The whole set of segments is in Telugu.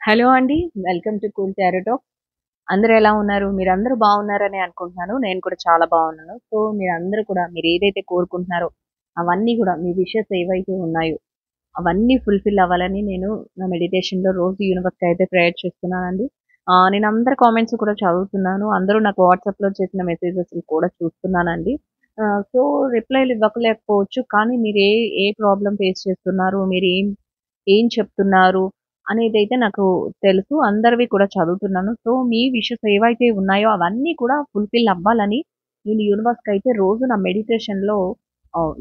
హలో అండి. Welcome to cool tarot talk. అందరూ ఎలా ఉన్నారు? మీరందరూ బాగున్నారని అనుకుంటున్నాను. నేను కూడా చాలా బాగున్నాను. సో, మీరందరూ కూడా మీరేదైతే కోరుకుంటున్నారో అవన్నీ కూడా మీ విషెస్ ఏవైతే ఉన్నాయో అవన్నీ ఫుల్‌ఫిల్ అవ్వాలని నేను నా మెడిటేషన్‌లో రోజు యూనివర్స్‌కి అయితే ప్రేయర్ చేస్తున్నానండి. నేను అందరి కామెంట్స్ కూడా చదువుతున్నాను. అందరూ నాకు వాట్సాప్‌లో చేసిన మెసేజెస్‌ని కూడా చూస్తున్నానండి. సో, రిప్లైలు ఇవ్వలేకపోవచ్చు. కానీ మీరు ఏ ప్రాబ్లమ్ ఫేస్ చేస్తున్నారు? మీరేం ఏం చెప్తున్నారు అనేదైతే నాకు తెలుసు. అందరివి కూడా చదువుతున్నాను. సో, మీ విషెస్ ఏవైతే ఉన్నాయో అవన్నీ కూడా ఫుల్‌ఫిల్ అవ్వాలని నేను యూనివర్స్‌కైతే రోజు నా మెడిటేషన్‌లో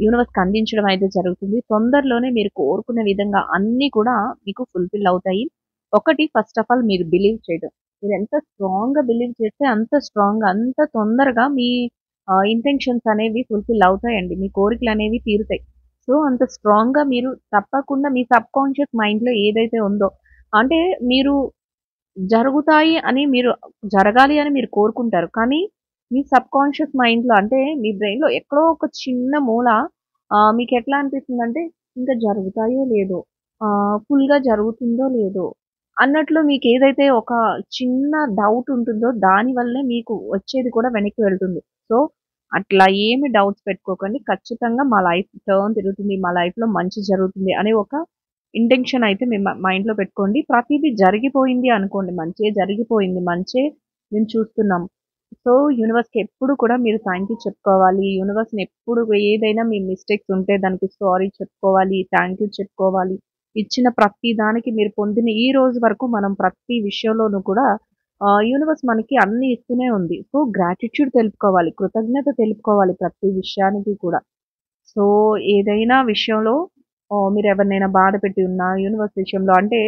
యూనివర్స్‌కి అందించడం అయితే జరుగుతుంది. తొందరలోనే మీరు కోరుకున్న విధంగా అన్నీ కూడా మీకు ఫుల్‌ఫిల్ అవుతాయి. ఒకటి ఫస్ట్ ఆఫ్ ఆల్ మీరు బిలీవ్ చేయడం. మీరెంత స్ట్రాంగ్‌గా బిలీవ్ చేస్తే అంత స్ట్రాంగ్‌గా, అంత తొందరగా మీ ఇంటెన్షన్స్ అనేవి ఫుల్‌ఫిల్ అవుతాయండి. మీ కోరికలనేవి తీరుతాయి. సో, అంత స్ట్రాంగ్‌గా మీరు తప్పకుండా మీ సబ్‌కాన్షియస్ మైండ్‌లో ఏదైతే ఉందో అంటే మీరు జరుగుతాయి అని మీరు జరగాలి అని మీరు కోరుకుంటారు. కానీ మీ సబ్‌కాన్షియస్ మైండ్‌లో అంటే మీ బ్రెయిన్‌లో ఎక్కడో ఒక చిన్న మూల మీకెట్లా అనిపిస్తుందంటే ఇంకా జరుగుతాయో లేదో, ఫుల్‌గా జరుగుతుందో లేదో అన్నట్లు మీకేదైతే ఒక చిన్న డౌట్ ఉంటుందో దాని వల్లే మీకు వచ్చేది కూడా వెనక్కి వెళ్తుంది. సో, అట్లా ఏమి డౌట్స్ పెట్టుకోకండి. ఖచ్చితంగా మా లైఫ్ టర్న్ తిరుగుతుంది. మా లైఫ్‌లో మంచి జరుగుతుంది అనే ఒక ఇంటెన్షన్ అయితే మీ మైండ్‌లో పెట్టుకోండి. ప్రతీదీ జరిగిపోయింది అనుకోండి. మంచే జరిగిపోయింది. మంచే మేము చూస్తున్నాం. సో, యూనివర్స్‌కి ఎప్పుడు కూడా మీరు థాంక్ యూ చెప్పుకోవాలి. యూనివర్స్‌ని ఎప్పుడు ఏదైనా మీ మిస్టేక్స్ ఉంటే దానికి సారీ చెప్పుకోవాలి. థాంక్ యూ చెప్పుకోవాలి. ఇచ్చిన ప్రతి దానికి మీరు పొందిన ఈ రోజు వరకు మనం ప్రతి విషయంలోనూ కూడా యూనివర్స్ మనకి అన్నీ ఇస్తూనే ఉంది. సో, గ్రాటిట్యూడ్ తెలుపుకోవాలి. కృతజ్ఞత తెలుపుకోవాలి ప్రతి విషయానికి కూడా. సో, ఏదైనా విషయంలో మీరెవరినైనా బాధపెట్టి ఉన్నా యూనివర్స్ విషయంలో అంటే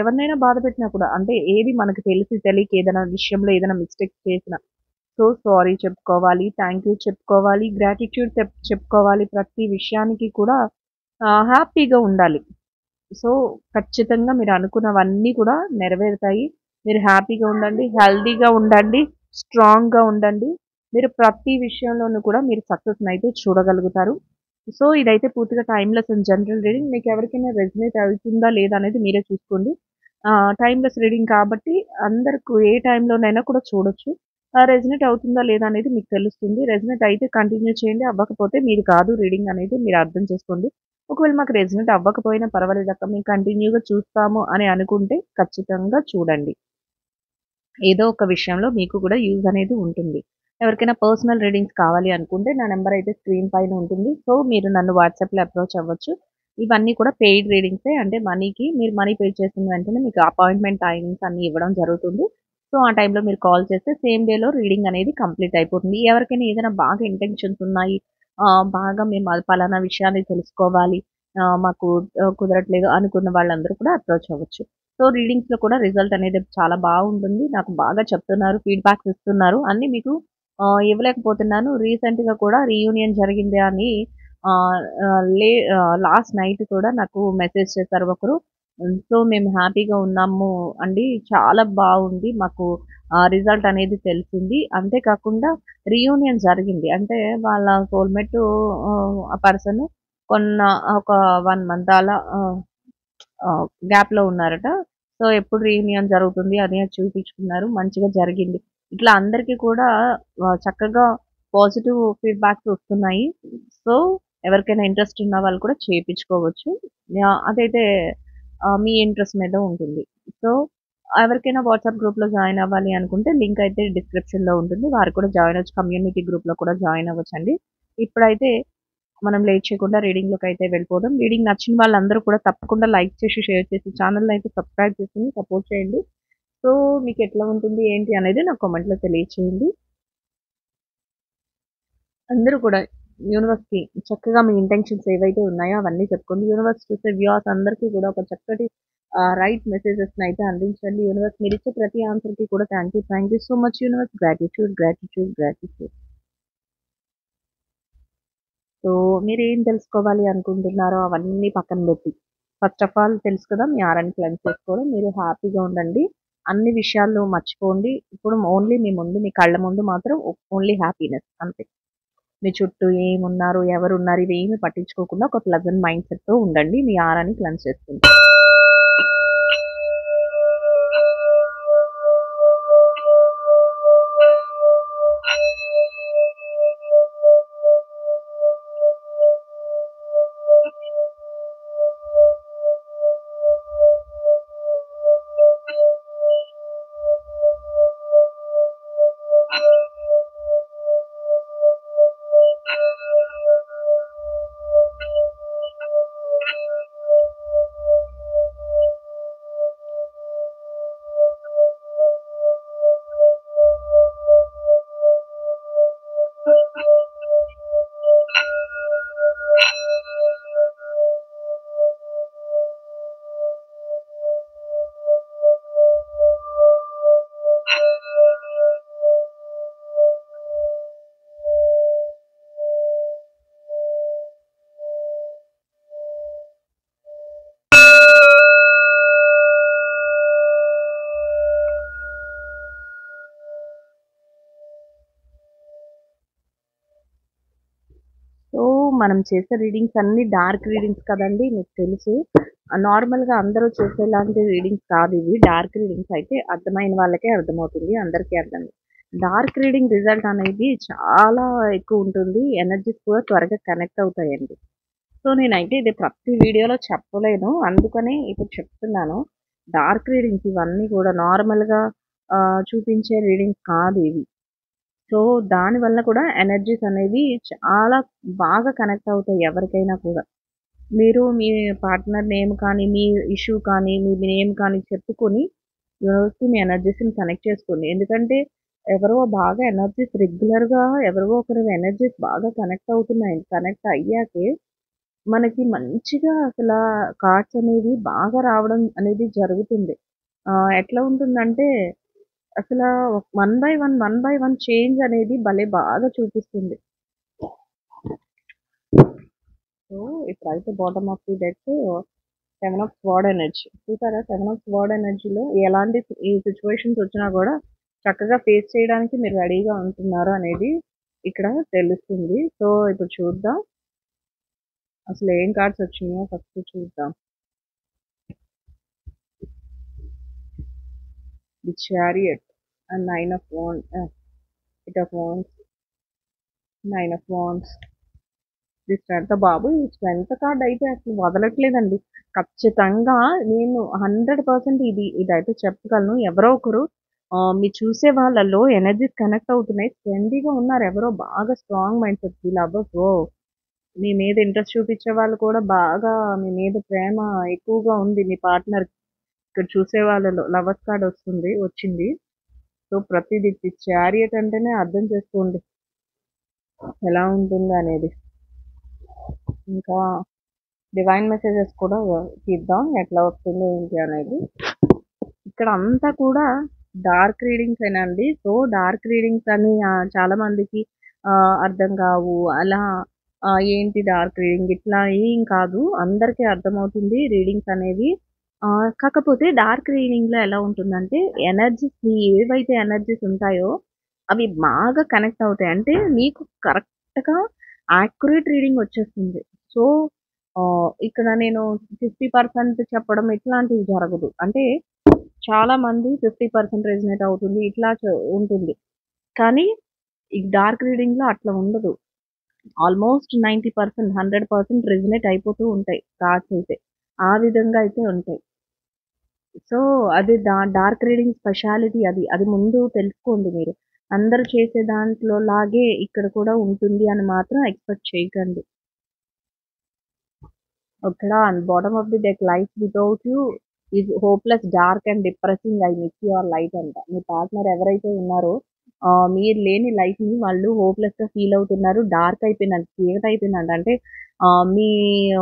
ఎవరినైనా బాధపెట్టినా కూడా అంటే ఏది మనకు తెలిసి తెలియక ఏదైనా విషయంలో ఏదైనా మిస్టేక్ చేసినా సో, సారీ చెప్పుకోవాలి. థాంక్ యూ చెప్పుకోవాలి. గ్రాటిట్యూడ్ చెప్పుకోవాలి. ప్రతి విషయానికి కూడా హ్యాపీగా ఉండాలి. సో, ఖచ్చితంగా మీరు అనుకున్నవన్నీ కూడా నెరవేరుతాయి. మీరు హ్యాపీగా ఉండండి. హెల్తీగా ఉండండి. స్ట్రాంగ్‌గా ఉండండి. మీరు ప్రతి విషయంలోనూ కూడా మీరు సక్సెస్‌నయితే చూడగలుగుతారు. సో, ఇదైతే పూర్తిగా టైమ్‌లెస్ అండ్ జనరల్ రీడింగ్. మీకెవరికైనా రెజొనేట్ అవుతుందా లేదా అనేది మీరే చూసుకోండి. టైమ్‌లెస్ రీడింగ్ కాబట్టి అందరికి ఏ టైంలోనైనా కూడా చూడొచ్చు. రెజొనేట్ అవుతుందా లేదా అనేది మీకు తెలుస్తుంది. రెజొనేట్ అయితే కంటిన్యూ చేయండి. అవ్వకపోతే మీది కాదు రీడింగ్ అనేది మీరు అర్థం చేసుకోండి. ఒకవేళ మాకు రెజొనేట్ అవ్వకపోయినా పర్వాలేదక్క మేము కంటిన్యూగా చూస్తాము అని అనుకుంటే ఖచ్చితంగా చూడండి. ఏదో ఒక విషయంలో మీకు కూడా యూజ్ అనేది ఉంటుంది. ఎవరికైనా పర్సనల్ రీడింగ్స్ కావాలి అనుకుంటే నా నంబర్ అయితే స్క్రీన్ పైన ఉంటుంది. సో, మీరు నన్ను వాట్సాప్‌లో అప్రోచ్ అవ్వచ్చు. ఇవన్నీ కూడా పెయిడ్ రీడింగ్సే. అంటే మీరు మనీ పే చేసిన వెంటనే మీకు అపాయింట్‌మెంట్ టైమింగ్స్ అన్నీ ఇవ్వడం జరుగుతుంది. సో, ఆ టైంలో మీరు కాల్ చేస్తే సేమ్ డేలో రీడింగ్ అనేది కంప్లీట్ అయిపోతుంది. ఎవరికైనా ఏదైనా బాగా ఇంటెన్షన్స్ ఉన్నాయి. బాగా మేము అది పలానా విషయాన్ని తెలుసుకోవాలి. మాకు కుదరట్లేదు అనుకున్న వాళ్ళందరూ కూడా అప్రోచ్ అవ్వచ్చు. సో, రీడింగ్స్‌లో కూడా రిజల్ట్ అనేది చాలా బాగుంటుంది. నాకు బాగా చెప్తున్నారు. ఫీడ్‌బ్యాక్స్ ఇస్తున్నారు. అన్నీ మీకు ఇవ్వలేకపోతున్నాను. రీసెంట్‌గా కూడా రీయూనియన్ జరిగింది అని ఆహ్, ఆహ్, లే లాస్ట్ నైట్ కూడా నాకు మెసేజ్ చేశారు ఒకరు. సో, మేము హ్యాపీగా ఉన్నాము అండి. చాలా బాగుంది. మాకు రిజల్ట్ అనేది తెలిసింది. అంతే కాకుండా రీయూనియన్ జరిగింది. అంటే వాళ్ళ సోల్‌మేట్ ఆ పర్సన్ కొన్న ఒక 1 మంత్ అలా గ్యాప్‌లో ఉన్నారట. సో, ఎప్పుడు రీయూనియన్ జరుగుతుంది అని చూపించుకున్నారు. మంచిగా జరిగింది. ఇట్లా అందరికీ కూడా చక్కగా పాజిటివ్ ఫీడ్‌బ్యాక్స్ వస్తున్నాయి. సో, ఎవరికైనా ఇంట్రెస్ట్ ఉన్న వాళ్ళు కూడా చేపించుకోవచ్చు. అదైతే మీ ఇంట్రెస్ట్ మీద ఉంటుంది. సో, ఎవరికైనా వాట్సాప్ గ్రూప్‌లో జాయిన్ అవ్వాలి అనుకుంటే లింక్ అయితే డిస్క్రిప్షన్‌లో ఉంటుంది. వారు కూడా జాయిన్ అవ్వచ్చు. కమ్యూనిటీ గ్రూప్‌లో కూడా జాయిన్ అవ్వచ్చండి. ఇప్పుడైతే మనం లేట్ చేయకుండా రీడింగ్‌లోకైతే వెళ్ళిపోదాం. రీడింగ్ నచ్చిన వాళ్ళందరూ కూడా తప్పకుండా లైక్ చేసి, షేర్ చేసి ఛానెల్‌ని అయితే సబ్స్క్రైబ్ చేసుకొని సపోర్ట్ చేయండి. సో, మీకెట్లా ఉంటుంది ఏంటి అనేది నాకు కామెంట్‌లో తెలియచేయండి. అందరూ కూడా యూనివర్స్‌కి చక్కగా మీ ఇంటెన్షన్స్ ఏవైతే ఉన్నాయో అవన్నీ చెప్పుకోండి. యూనివర్స్ చూసే వ్యూవర్స్ అందరికీ కూడా ఒక చక్కటి రైట్ మెసేజెస్‌నైతే అందించండి. యూనివర్స్ మీరిచ్చే ప్రతి ఆన్సర్‌కి కూడా thank you so much universe. Gratitude, gratitude, gratitude. So, మీరేం తెలుసుకోవాలి అనుకుంటున్నారో అవన్నీ పక్కన పెట్టి, ఫస్ట్ ఆఫ్ ఆల్ తెలుసు కదా! మీ ఆరాని క్లెన్స్ చేసుకోవడం. మీరు హ్యాపీగా ఉండండి. అన్ని విషయాలు మర్చిపోండి. ఇప్పుడు ఓన్లీ మీ కళ్ళ ముందు మాత్రం ఓన్లీ హ్యాపీనెస్ అంతే. మీ చుట్టూ ఏమున్నారు, ఎవరున్నారు ఇవేమి పట్టించుకోకుండా ఒక ప్లెజెంట్ మైండ్ సెట్‌తో ఉండండి. మీ ఆరాని క్లెన్స్ చేసుకుంటూ. మనం చేసే రీడింగ్స్ అన్ని డార్క్ రీడింగ్స్ కదండి, మీకు తెలుసు. నార్మల్గా అందరూ చేసేలాంటి రీడింగ్స్ కాదు ఇవి. డార్క్ రీడింగ్స్ అయితే అర్థమైన వాళ్ళకే అర్థమవుతుంది, అందరికీ అర్థం. డార్క్ రీడింగ్ రిజల్ట్ అనేది చాలా ఎక్కువ ఉంటుంది, ఎనర్జీస్ కూడా త్వరగా కనెక్ట్ అవుతాయండి. సో నేనైతే ఇది ప్రతి వీడియోలో చెప్పలేను, అందుకని ఇప్పుడు చెప్తున్నాను. డార్క్ రీడింగ్స్ ఇవన్నీ కూడా నార్మల్గా చూపించే రీడింగ్స్ కాదు ఇవి. సో దానివల్ల కూడా ఎనర్జీస్ అనేవి చాలా బాగా కనెక్ట్ అవుతాయి ఎవరికైనా కూడా. మీరు మీ పార్ట్నర్ నేమ్ కానీ, మీ ఇష్యూ కానీ, మీ నేమ్ కానీ చెప్పుకొని యూనివర్స్‌కి మీ ఎనర్జీస్‌ని కనెక్ట్ చేసుకోండి. ఎందుకంటే ఎవరో బాగా ఎనర్జీస్ రెగ్యులర్‌గా ఎవరో ఒకరి ఎనర్జీస్ బాగా కనెక్ట్ అవుతున్నాయి. కనెక్ట్ అయ్యాకే మనకి మంచిగా అసలా కార్డ్స్ అనేవి బాగా రావడం అనేది జరుగుతుంది. ఎట్లా ఉంటుందంటే అసలా వన్ బై వన్ చేంజ్ అనేది భలే బాగా చూపిస్తుంది. సో ఇప్పుడైతే bottom of the deck 7 of sword energy. చూసారా 7 ఆఫ్ స్వార్డ్ ఎనర్జీలో ఎలాంటి ఈ సిచ్యువేషన్స్ వచ్చినా కూడా చక్కగా ఫేస్ చేయడానికి మీరు రెడీగా ఉంటున్నారు అనేది ఇక్కడ తెలుస్తుంది. సో ఇప్పుడు చూద్దాం అసలు ఏం కార్డ్స్ వచ్చినాయో ఫస్ట్ చూద్దాం. The chariot and 9 of wands, 8 of wands, 9 of wands. The strength బాబు, ఈ స్ట్రెంత్ కార్డ్ అయితే అసలు వదలట్లేదండి. ఖచ్చితంగా నేను 100% ఇదైతే చెప్పగలను. ఎవరో ఒకరు మీరు చూసే వాళ్ళలో ఎనర్జీస్ కనెక్ట్ అవుతున్నాయి. ట్రెండీగా ఉన్నారు ఎవరో బాగా స్ట్రాంగ్ మైండ్ సెట్. ఈ లవర్స్ మీ మీద ఇంట్రెస్ట్ చూపించే వాళ్ళు కూడా బాగా మీ మీద ప్రేమ ఎక్కువగా ఉంది మీ పార్ట్నర్. ఇక్కడ చూసే వాళ్ళలో లవర్స్ కార్డ్ వచ్చింది. సో ప్రతిదీ చారియట్ అంటేనే అర్థం చేసుకోండి ఎలా ఉంటుంది అనేది. ఇంకా డివైన్ మెసేజెస్ కూడా తీద్దాం ఎట్లా వస్తుందో ఏంటి అనేది. ఇక్కడ అంతా కూడా డార్క్ రీడింగ్స్ ఏనండి. సో డార్క్ రీడింగ్స్ అని చాలా మందికి అర్థం కావు. అలా ఏంటి డార్క్ రీడింగ్ ఇట్లా ఏం కాదు, అందరికీ అర్థమవుతుంది రీడింగ్స్ అనేవి. కాకపోతే డార్క్ రీడింగ్లో ఎలా ఉంటుందంటే ఎనర్జీస్ ఏవైతే ఎనర్జీస్ ఉంటాయో అవి బాగా కనెక్ట్ అవుతాయి. అంటే మీకు కరెక్ట్గా యాక్యురేట్ రీడింగ్ వచ్చేస్తుంది. సో ఇక్కడ నేను 50% చెప్పడం ఇట్లాంటివి జరగదు. అంటే చాలా మంది 50% రెజినేట్ అవుతుంది ఇట్లా ఉంటుంది. కానీ ఈ డార్క్ రీడింగ్లో అట్లా ఉండదు. ఆల్మోస్ట్ 90%, 100% రెజినేట్ అయిపోతూ ఉంటాయి కార్డ్స్ అయితే. ఆ విధంగా అయితే ఉంటాయి. సో అది డార్క్ రీడింగ్ స్పెషాలిటీ అది. అది ముందు తెలుసుకోండి మీరు. అందరూ చేసే దాంట్లో లాగే ఇక్కడ కూడా ఉంటుంది అని మాత్రం ఎక్స్‌పెక్ట్ చేయకండి. ఇక్కడ bottom of the deck life without you is hopeless, dark and depressing, I miss your light అంట. మీ పార్ట్నర్ ఎవరైతే ఉన్నారో మీరు లేని లైఫ్‌ని వాళ్ళు హోప్‌లెస్‌గా ఫీల్ అవుతున్నారు. డార్క్ అయిపోయిందంట, చీకటి అయిపోయిందంట. అంటే మీ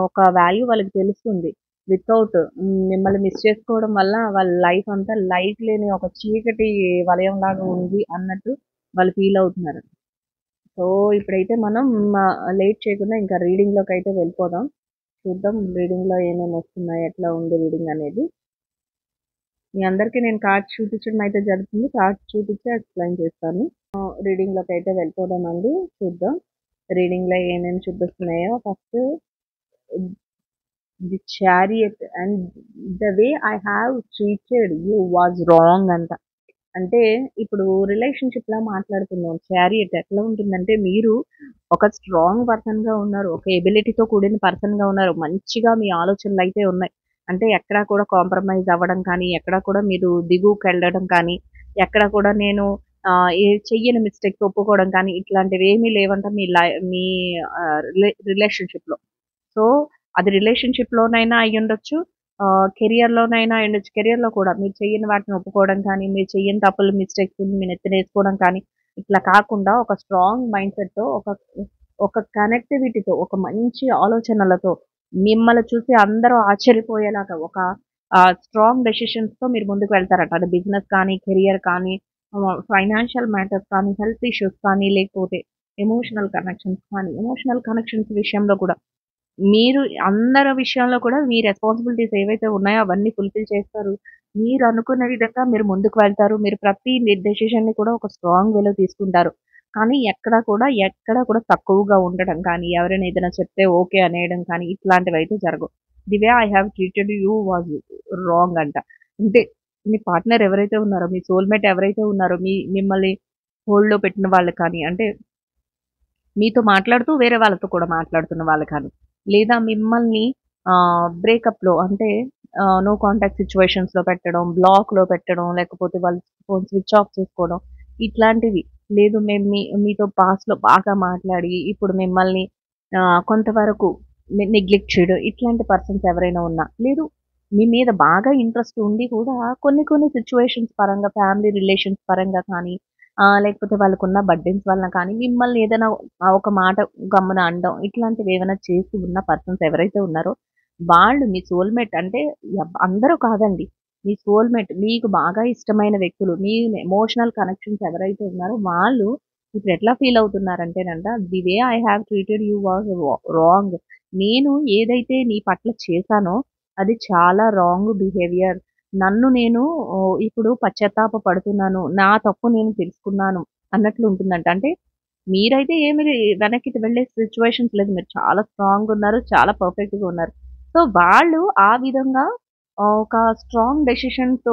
ఒక వాల్యూ వాళ్ళకి తెలుస్తుంది. వితౌట్ మిమ్మల్ని మిస్ చేసుకోవడం వల్ల వాళ్ళ లైఫ్ అంతా లైట్ లేని ఒక చీకటి వలయంలాగా ఉంది అన్నట్టు వాళ్ళు ఫీల్ అవుతున్నారు. సో ఇప్పుడైతే మనం లేట్ చేయకుండా ఇంకా రీడింగ్‌లోకి అయితే వెళ్ళిపోదాం. చూద్దాం రీడింగ్‌లో ఏమేమి వస్తున్నాయి, ఎట్లా ఉంది రీడింగ్ అనేది. మీ అందరికీ నేను కార్డ్స్ చూపించడం అయితే జరుగుతుంది. కార్డ్స్ చూపించి ఎక్స్‌ప్లెయిన్ చేస్తాను. రీడింగ్‌లోకి అయితే వెళ్ళిపోదామండి. చూద్దాం రీడింగ్‌లో ఏమేమి చూపిస్తున్నాయో. First the chariot and the way I have treated you was wrong అంట. అంటే ఇప్పుడు రిలేషన్‌షిప్‌లా మాట్లాడుకుందాం. చారియట్ ఎట్లా ఉంటుందంటే మీరు ఒక స్ట్రాంగ్ పర్సన్‌గా ఉన్నారు. ఒక ఎబిలిటీతో కూడిన పర్సన్‌గా ఉన్నారు. మంచిగా మీ ఆలోచనలైతే ఉన్నాయి. అంటే ఎక్కడా కూడా కాంప్రమైజ్ అవ్వడం కానీ, ఎక్కడా కూడా మీరు దిగువకెళ్ళడం కానీ, ఎక్కడ కూడా నేను చెయ్యని మిస్టేక్స్ ఒప్పుకోవడం కానీ ఇట్లాంటివేమీ లేవంట మీ రిలేషన్‌షిప్‌లో. సో అది రిలేషన్‌షిప్‌లోనైనా అయ్యుండొచ్చు. కెరియర్‌లోనైనా అయ్యుండొచ్చు. కెరియర్‌లో కూడా మీరు చెయ్యని వాటిని ఒప్పుకోవడం కానీ, మీరు చెయ్యని తప్పులు, మిస్టేక్స్‌ని మీ నెత్తినేసుకోవడం కానీ, ఇట్లా కాకుండా ఒక స్ట్రాంగ్ మైండ్‌సెట్‌తో ఒక కనెక్టివిటీతో, ఒక మంచి ఆలోచనలతో మిమ్మల్ని చూసి అందరూ ఆశ్చర్యపోయేలాగా ఒక స్ట్రాంగ్ డెసిషన్స్‌తో మీరు ముందుకు వెళ్తారట. అది బిజినెస్ కానీ, కెరియర్ కానీ, ఫైనాన్షియల్ మ్యాటర్స్ కానీ, హెల్త్ ఇష్యూస్ కానీ, లేకపోతే ఎమోషనల్ కనెక్షన్స్ విషయంలో కూడా మీరు అందరి విషయంలో కూడా మీ రెస్పాన్సిబిలిటీస్ ఏవైతే ఉన్నాయో అవన్నీ ఫుల్‌ఫిల్ చేస్తారు. మీరు అనుకున్న విధంగా మీరు ముందుకు వెళ్తారు. మీరు ప్రతి డెసిషన్‌ని కూడా ఒక స్ట్రాంగ్ వేలో తీసుకుంటారు. కానీ ఎక్కడ కూడా తక్కువగా ఉండడం కానీ, ఎవరైనా ఏదైనా చెప్తే ఓకే అనేయడం కానీ, ఇట్లాంటివైతే జరగవు. The way I have treated you was wrong అంట. అంటే మీ పార్ట్నర్ ఎవరైతే ఉన్నారో, మీ సోల్‌మేట్ ఎవరైతే ఉన్నారో, మిమ్మల్ని హోల్డ్‌లో పెట్టిన వాళ్ళు కానీ, అంటే మీతో మాట్లాడుతూ వేరే వాళ్ళతో కూడా మాట్లాడుతున్న వాళ్ళు కానీ, లేదా మిమ్మల్ని బ్రేకప్‌లో అంటే నో కాంటాక్ట్ సిట్యుయేషన్స్‌లో పెట్టడం, బ్లాక్‌లో పెట్టడం, లేకపోతే వాళ్ళు ఫోన్ స్విచ్ ఆఫ్ చేసుకోవడం, ఇట్లాంటివి. లేదు మేము మీతో పాస్ట్‌లో బాగా మాట్లాడి, ఇప్పుడు మిమ్మల్ని కొంతవరకు నెగ్లెక్ట్ చేయడం, ఇట్లాంటి పర్సన్స్ ఎవరైనా ఉన్నా, లేదు మీ మీద బాగా ఇంట్రెస్ట్ ఉండి కూడా కొన్ని కొన్ని సిట్యుయేషన్స్ పరంగా, ఫ్యామిలీ రిలేషన్స్ పరంగా కానీ, లేకపోతే వాళ్ళకున్న బర్డెన్స్ వలన కానీ, మిమ్మల్ని ఏదైనా ఒక మాట గమ్మున అనడం, ఇట్లాంటివి ఏమైనా చేసి ఉన్న పర్సన్స్ ఎవరైతే ఉన్నారో, వాళ్ళు మీ సోల్‌మేట్ అంటే అందరూ కాదండి. మీ సోల్‌మేట్ మీకు బాగా ఇష్టమైన వ్యక్తులు, మీ ఎమోషనల్ కనెక్షన్స్ ఎవరైతే ఉన్నారో వాళ్ళు ఇప్పుడు ఎట్లా ఫీల్ అవుతున్నారంటేనంట, the way I have treated you was wrong. నేను ఏదైతే నీ పట్ల చేశానో అది చాలా రాంగ్ బిహేవియర్. నన్ను నేను ఇప్పుడు పశ్చాత్తాప పడుతున్నాను. నా తప్పు నేను తెలుసుకున్నాను అన్నట్లు ఉంటుందంట. అంటే మీరైతే ఏమి వెనక్కి వెళ్ళే సిట్యుయేషన్స్ లేదు. మీరు చాలా స్ట్రాంగ్‌గా ఉన్నారు. చాలా పర్ఫెక్ట్‌గా ఉన్నారు. సో, వాళ్ళు ఆ విధంగా ఒక స్ట్రాంగ్ డెసిషన్‌తో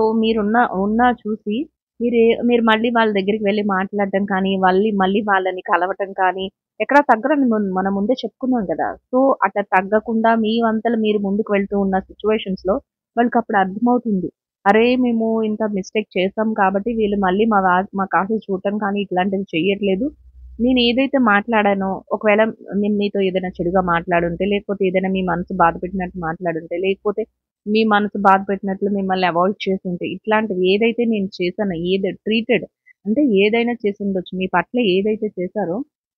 ఉన్నా చూసి మీరు మళ్ళీ వాళ్ళ దగ్గరికి వెళ్లి మాట్లాడడం కానీ, మళ్ళీ వాళ్ళని కలవటం కానీ, ఎక్కడ తగ్గరని మనం ముందే చెప్పుకున్నాం గదా! సో, అట్లా తగ్గకుండా మీ వంతల మీరు ముందుకు వెళ్తూ ఉన్న సిట్యుయేషన్స్‌లో వాళ్ళకప్పుడు అర్థమవుతుంది. అరే! మేము ఇంత మిస్టేక్ చేసాం కాబట్టి వీళ్ళు మళ్ళీ మా కాసి చూడటం కానీ ఇట్లాంటివి చెయ్యట్లేదు. నేనేదైతే మాట్లాడానో, ఒకవేళ నేను మీతో ఏదైనా చెడుగా మాట్లాడుంటే, లేకపోతే ఏదైనా మీ మనసు బాధ పెట్టినట్టు మాట్లాడుంటే, లేకపోతే మీ మనసు బాధ పెట్టినట్లు మిమ్మల్ని అవాయిడ్ చేసుంటే, ఇట్లాంటివి ఏదైతే నేను చేశానో, ట్రీటెడ్ అంటే ఏదైనా చేసుండొచ్చు. మీ పట్ల ఏదైతే చేశారో,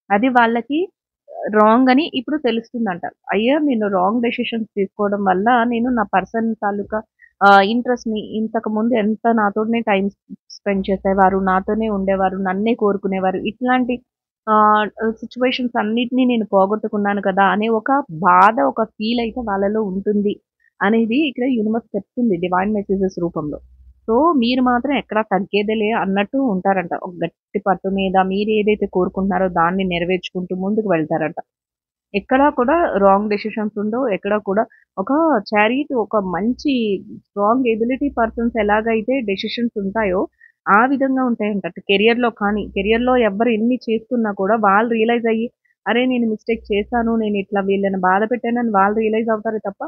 అది వాళ్ళకి రాంగ్ అని ఇప్పుడు తెలుస్తుందంట. అయ్యో! నేను రాంగ్ డెసిషన్స్ తీసుకోవడం వల్ల నేను నా పర్సన్ తాలూకా ఇంట్రెస్ట్‌ని ఇంతకుముందు ఎంత నాతోనే టైమ్ స్పెండ్ చేసేవారు, నాతోనే ఉండేవారు, నన్నే కోరుకునేవారు. ఇట్లాంటి ఆహ్, సిట్యుయేషన్స్ అన్నిటిని నేను పోగొట్టుకున్నాను కదా! అనే ఒక బాధ, ఒక ఫీల్ అయితే వాళ్ళలో ఉంటుంది అనేది ఇక్కడ యూనివర్స్ చెప్తుంది డివైన్ మెసేజెస్ రూపంలో. సో, మీరు మాత్రం ఎక్కడ తగ్గేదేలే అన్నట్టు ఉంటారంట. ఒక గట్టి పట్టు మీద మీరేదైతే కోరుకుంటున్నారో దాన్ని నెరవేర్చుకుంటూ ముందుకు వెళ్తారంట. ఎక్కడా కూడా రాంగ్ డెసిషన్స్ ఉండవు. ఎక్కడా కూడా ఒక ఒక మంచి స్ట్రాంగ్ ఎబిలిటీ పర్సన్స్ ఎలాగైతే డెసిషన్స్ ఉంటాయో, ఆ విధంగా ఉంటాయంట. కెరియర్‌లో ఎవ్వరు ఎన్ని చేస్తున్నా కూడా వాళ్ళు రియలైజ్ అయ్యి, అరే! నేను మిస్టేక్ చేశాను. నేను ఇట్లా వీళ్ళని బాధ పెట్టానని వాళ్ళు రియలైజ్ అవుతారే తప్ప,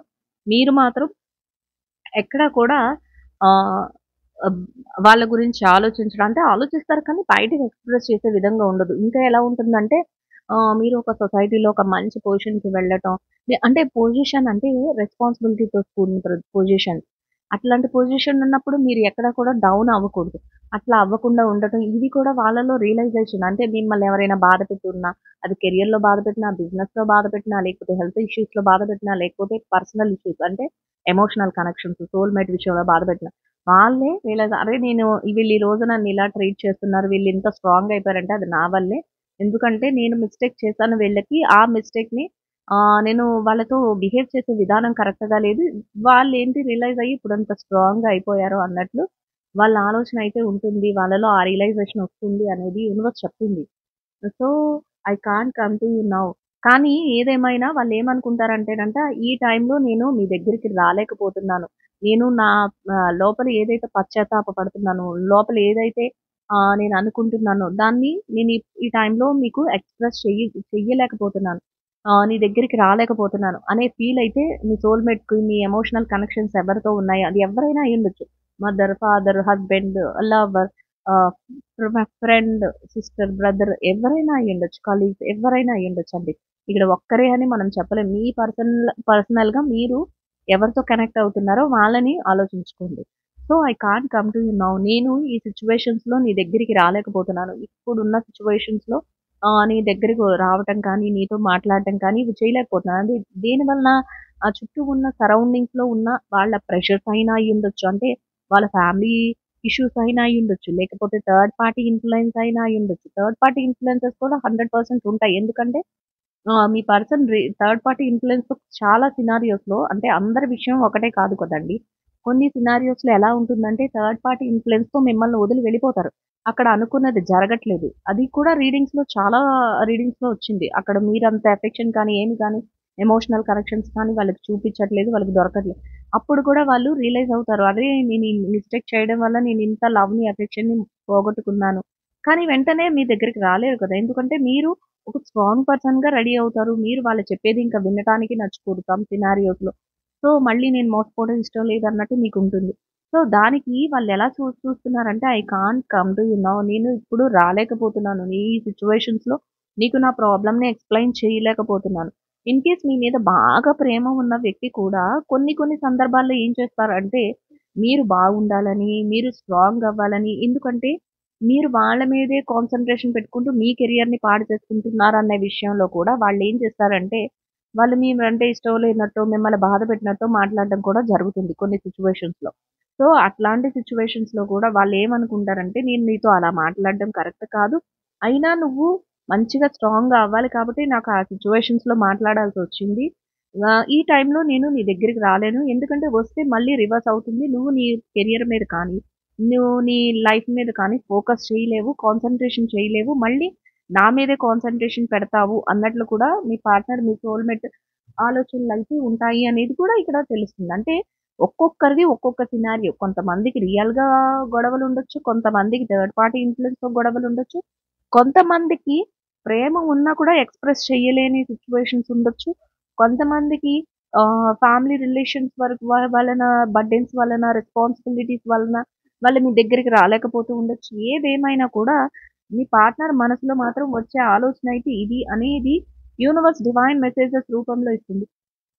మీరు మాత్రం ఎక్కడా కూడా ఆహ్, అబ్ వాళ్ళ గురించి ఆలోచించడం అంటే ఆలోచిస్తారు కానీ బయటకి ఎక్స్‌ప్రెస్ చేసే విధంగా ఉండదు. ఇంకా ఎలా ఉంటుందంటే మీరు ఒక సొసైటీలో ఒక మంచి పొజిషన్‌కి వెళ్ళటం. అంటే పొజిషన్ అంటే రెస్పాన్సిబిలిటీతో కూడిన పొజిషన్. అట్లాంటి పొజిషన్ ఉన్నప్పుడు మీరు ఎక్కడ కూడా డౌన్ అవ్వకూడదు. అట్లా అవ్వకుండా ఉండటం ఇది కూడా వాళ్ళలో రియలైజేషన్. అంటే మిమ్మల్ని ఎవరైనా బాధ పెట్టున్నా, అది కెరియర్‌లో బాధ పెట్టినా, బిజినెస్‌లో బాధ పెట్టినా, లేకపోతే హెల్త్ ఇష్యూస్‌లో బాధ పెట్టినా, లేకపోతే పర్సనల్ ఇష్యూస్ అంటే ఎమోషనల్ కనెక్షన్స్, సోల్‌మేట్ విషయంలో బాధ పెట్టినా, వాళ్ళే రియలైజ్ అరే! వీళ్ళు ఈ రోజు నన్ను ఇలా ట్రీట్ చేస్తున్నారు. వీళ్ళు ఇంత స్ట్రాంగ్ అయిపోయారంటే అది నా వల్లే. ఎందుకంటే నేను మిస్టేక్ చేశాను వీళ్ళకి. ఆ మిస్టేక్‌ని నేను వాళ్ళతో బిహేవ్ చేసే విధానం కరెక్ట్‌గా లేదు. వాళ్ళేంటి రియలైజ్ అయ్యి ఇప్పుడంత స్ట్రాంగ్‌గా అయిపోయారు అన్నట్లు వాళ్ళ ఆలోచన అయితే ఉంటుంది. వాళ్ళలో ఆ రియలైజేషన్ వస్తుంది అనేది యూనివర్స్ చెప్తుంది. So, I can't come to you now. కానీ ఏదేమైనా వాళ్ళేమనుకుంటారంటేనంట, ఈ టైంలో నేను మీ దగ్గరికి రాలేకపోతున్నాను. నేను నా లోపల ఏదైతే పశ్చాత్తాప పడుతున్నానో, లోపల ఏదైతే నేను అనుకుంటున్నానో, దాన్ని నేను ఈ టైంలో మీకు ఎక్స్‌ప్రెస్ చెయ్యలేకపోతున్నాను. నీ దగ్గరికి రాలేకపోతున్నాను అనే ఫీల్ అయితే మీ సోల్‌మేట్‌కి, మీ ఎమోషనల్ కనెక్షన్స్ ఎవరితో ఉన్నాయో, అది ఎవరైనా అయ్యుండొచ్చు. మదర్, ఫాదర్, హస్బెండ్, లవర్ ఆహ్, ఫ్రెండ్, సిస్టర్, బ్రదర్ ఎవరైనా అయ్యుండొచ్చు. కలీగ్స్ ఎవరైనా అయ్యుండొచ్చండి. ఇక్కడ ఒక్కరే అని మనం చెప్పలేం. మీ పర్సనల్‌గా మీరు ఎవరితో కనెక్ట్ అవుతున్నారో వాళ్ళని ఆలోచించుకోండి. So, I can't come to you now. నేను ఈ సిట్యుయేషన్స్‌లో నీ దగ్గరికి రాలేకపోతున్నాను. ఇప్పుడున్న సిట్యుయేషన్స్‌లో నీ దగ్గరకు రావటం కానీ, నీతో మాట్లాడటం కానీ ఇవి చేయలేకపోతున్నాను. అది దేనివలన ఆ చుట్టూ ఉన్న సరౌండింగ్స్‌లో ఉన్న వాళ్ళ ప్రెషర్స్ అయినా అయ్యుండొచ్చు. అంటే వాళ్ళ ఫ్యామిలీ ఇష్యూస్ అయినా అయ్యుండొచ్చు. లేకపోతే థర్డ్ పార్టీ ఇన్‌ఫ్లూయెన్స్ అయినా అయ్యుండొచ్చు. థర్డ్ పార్టీ ఇన్‌ఫ్లూయెన్సెస్ కూడా 100% ఉంటాయి. ఎందుకంటే మీ పర్సన్ థర్డ్ పార్టీ ఇన్‌ఫ్లూయెన్స్‌తో చాలా సినారియోస్‌లో అంటే అందరి విషయం ఒకటే కాదు కదండీ! కొన్ని సినారియోస్‌లో ఎలా ఉంటుందంటే థర్డ్ పార్టీ ఇన్‌ఫ్లూయెన్స్‌తో మిమ్మల్ని వదిలి వెళ్ళిపోతారు. అక్కడ అనుకున్నది జరగట్లేదు. అది కూడా రీడింగ్స్‌లో చాలా రీడింగ్స్‌లో వచ్చింది. అక్కడ మీరంత ఎఫెక్షన్ కానీ, ఏమి కానీ, ఎమోషనల్ కనెక్షన్స్ కానీ వాళ్ళకి చూపించట్లేదు. వాళ్ళకి దొరకట్లేదు. అప్పుడు కూడా వాళ్ళు రియలైజ్ అవుతారు. అరే! నేను ఈ మిస్టేక్ చేయడం వల్ల నేను ఇంత లవ్‌ని, ఎఫెక్షన్‌ని పోగొట్టుకున్నాను. కానీ వెంటనే మీ దగ్గరికి రాలేరు కదా! ఎందుకంటే మీరు ఒక స్ట్రాంగ్ పర్సన్‌గా రెడీ అవుతారు. మీరు వాళ్ళు చెప్పేది ఇంకా వినటానికి నచ్చుకోదు సమ్ సినారియోస్‌లో. సో, మళ్ళీ నేను మోసపోవడం ఇష్టం లేదన్నట్టు మీకుంటుంది. సో, దానికి వాళ్ళెలా చూస్తున్నారంటే, I can't come to you now. నేను ఇప్పుడు రాలేకపోతున్నాను. ఈ సిట్యుయేషన్స్‌లో నీకు నా ప్రాబ్లమ్‌ని ఎక్స్‌ప్లెయిన్ చేయలేకపోతున్నాను. ఇన్ కేస్ మీ మీద బాగా ప్రేమ ఉన్న వ్యక్తి కూడా కొన్ని కొన్ని సందర్భాల్లో ఏం చేస్తారంటే, మీరు బాగుండాలని, మీరు స్ట్రాంగ్ అవ్వాలని ఎందుకంటే, మీరు వాళ్ళ మీదే కాన్సంట్రేషన్ పెట్టుకుంటూ మీ కెరియర్‌ని పాడు చేసుకుంటున్నారనే విషయంలో కూడా వాళ్ళేం చేస్తారంటే వాళ్ళు మీరంటే ఇష్టం లేనట్టో, మిమ్మల్ని బాధ పెట్టినట్టో మాట్లాడడం కూడా జరుగుతుంది కొన్ని సిట్యుయేషన్స్‌లో. సో, అట్లాంటి సిట్యుయేషన్స్‌లో కూడా వాళ్ళేమనుకుంటారంటే, నేను నీతో అలా మాట్లాడడం కరెక్ట్ కాదు. అయినా నువ్వు మంచిగా స్ట్రాంగ్‌గా అవ్వాలి కాబట్టి నాకు ఆ సిట్యుయేషన్స్‌లో మాట్లాడాల్సొచ్చింది. ఈ టైంలో నేను నీ దగ్గరికి రాలేను. ఎందుకంటే వస్తే మళ్ళీ రివర్స్ అవుతుంది. నువ్వు నీ కెరియర్ మీద కానీ, నువ్వు నీ లైఫ్ మీద కానీ ఫోకస్ చేయలేవు. కాన్సంట్రేషన్ చేయలేవు. మళ్ళీ నా మీదే కాన్సంట్రేషన్ పెడతావు అన్నట్లు కూడా మీ పార్ట్నర్, మీ సోల్‌మేట్ ఆలోచనలైతే ఉంటాయి అనేది కూడా ఇక్కడ తెలుస్తుంది. అంటే ఒక్కొక్కరిది ఒక్కొక్క సినారియో. కొంతమందికి రియల్‌గా గొడవలుండొచ్చు. కొంతమందికి థర్డ్ పార్టీ ఇన్‌ఫ్లూయెన్స్‌తో గొడవలుండొచ్చు. కొంతమందికి ప్రేమ ఉన్నా కూడా ఎక్స్‌ప్రెస్ చేయలేని సిట్యుయేషన్స్ ఉండొచ్చు. కొంతమందికి ఫ్యామిలీ రిలేషన్స్ వరకు వలన బర్డెన్స్ వలన, రెస్పాన్సిబిలిటీస్ వలన వాళ్ళు మీ దగ్గరికి రాలేకపోతూ ఉండొచ్చు. ఏదేమైనా కూడా మీ పార్ట్నర్ మనసులో మాత్రం వచ్చే ఆలోచన అయితే ఇది అనేది యూనివర్స్ డివైన్ మెసేజెస్ రూపంలో ఇస్తుంది.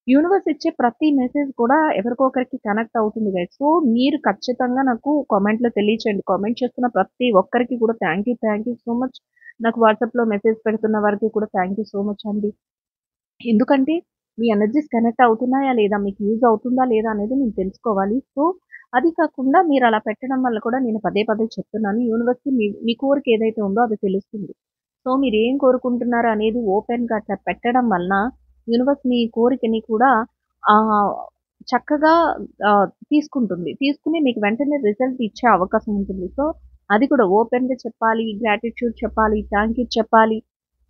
యూనివర్స్ ఇచ్చే ప్రతి మెసేజ్ కూడా ఎవరికో ఒకరికి కనెక్ట్ అవుతుంది గైస్. సో, మీరు ఖచ్చితంగా నాకు కామెంట్‌లో తెలియచేయండి. కామెంట్ చేస్తున్న ప్రతి ఒక్కరికి కూడా థ్యాంక్ యూ సో మచ్. నాకు వాట్సాప్‌లో మెసేజ్ పెడుతున్న వారికి కూడా థ్యాంక్ యూ సో మచ్ అండి. ఎందుకంటే మీ ఎనర్జీస్ కనెక్ట్ అవుతున్నాయా లేదా? మీకు యూజ్ అవుతుందా లేదా? అనేది నేను తెలుసుకోవాలి. సో, అది కాకుండా మీరలా పెట్టడం వల్ల కూడా నేను పదే పదే చెప్తున్నాను. యూనివర్స్‌కి మీ మీ కోరిక ఏదైతే ఉందో అది తెలుస్తుంది. సో, మీరేం కోరుకుంటున్నారు అనేది ఓపెన్‌గా అట్లా పెట్టడం వలన యూనివర్స్ మీ కోరికని కూడా ఆహ్, చక్కగా తీసుకుంటుంది. తీసుకొని మీకు వెంటనే రిజల్ట్ ఇచ్చే అవకాశం ఉంటుంది. సో, అది కూడా ఓపెన్‌గా చెప్పాలి, గ్రాటిట్యూడ్ చెప్పాలి, థాంక్ యూ చెప్పాలి,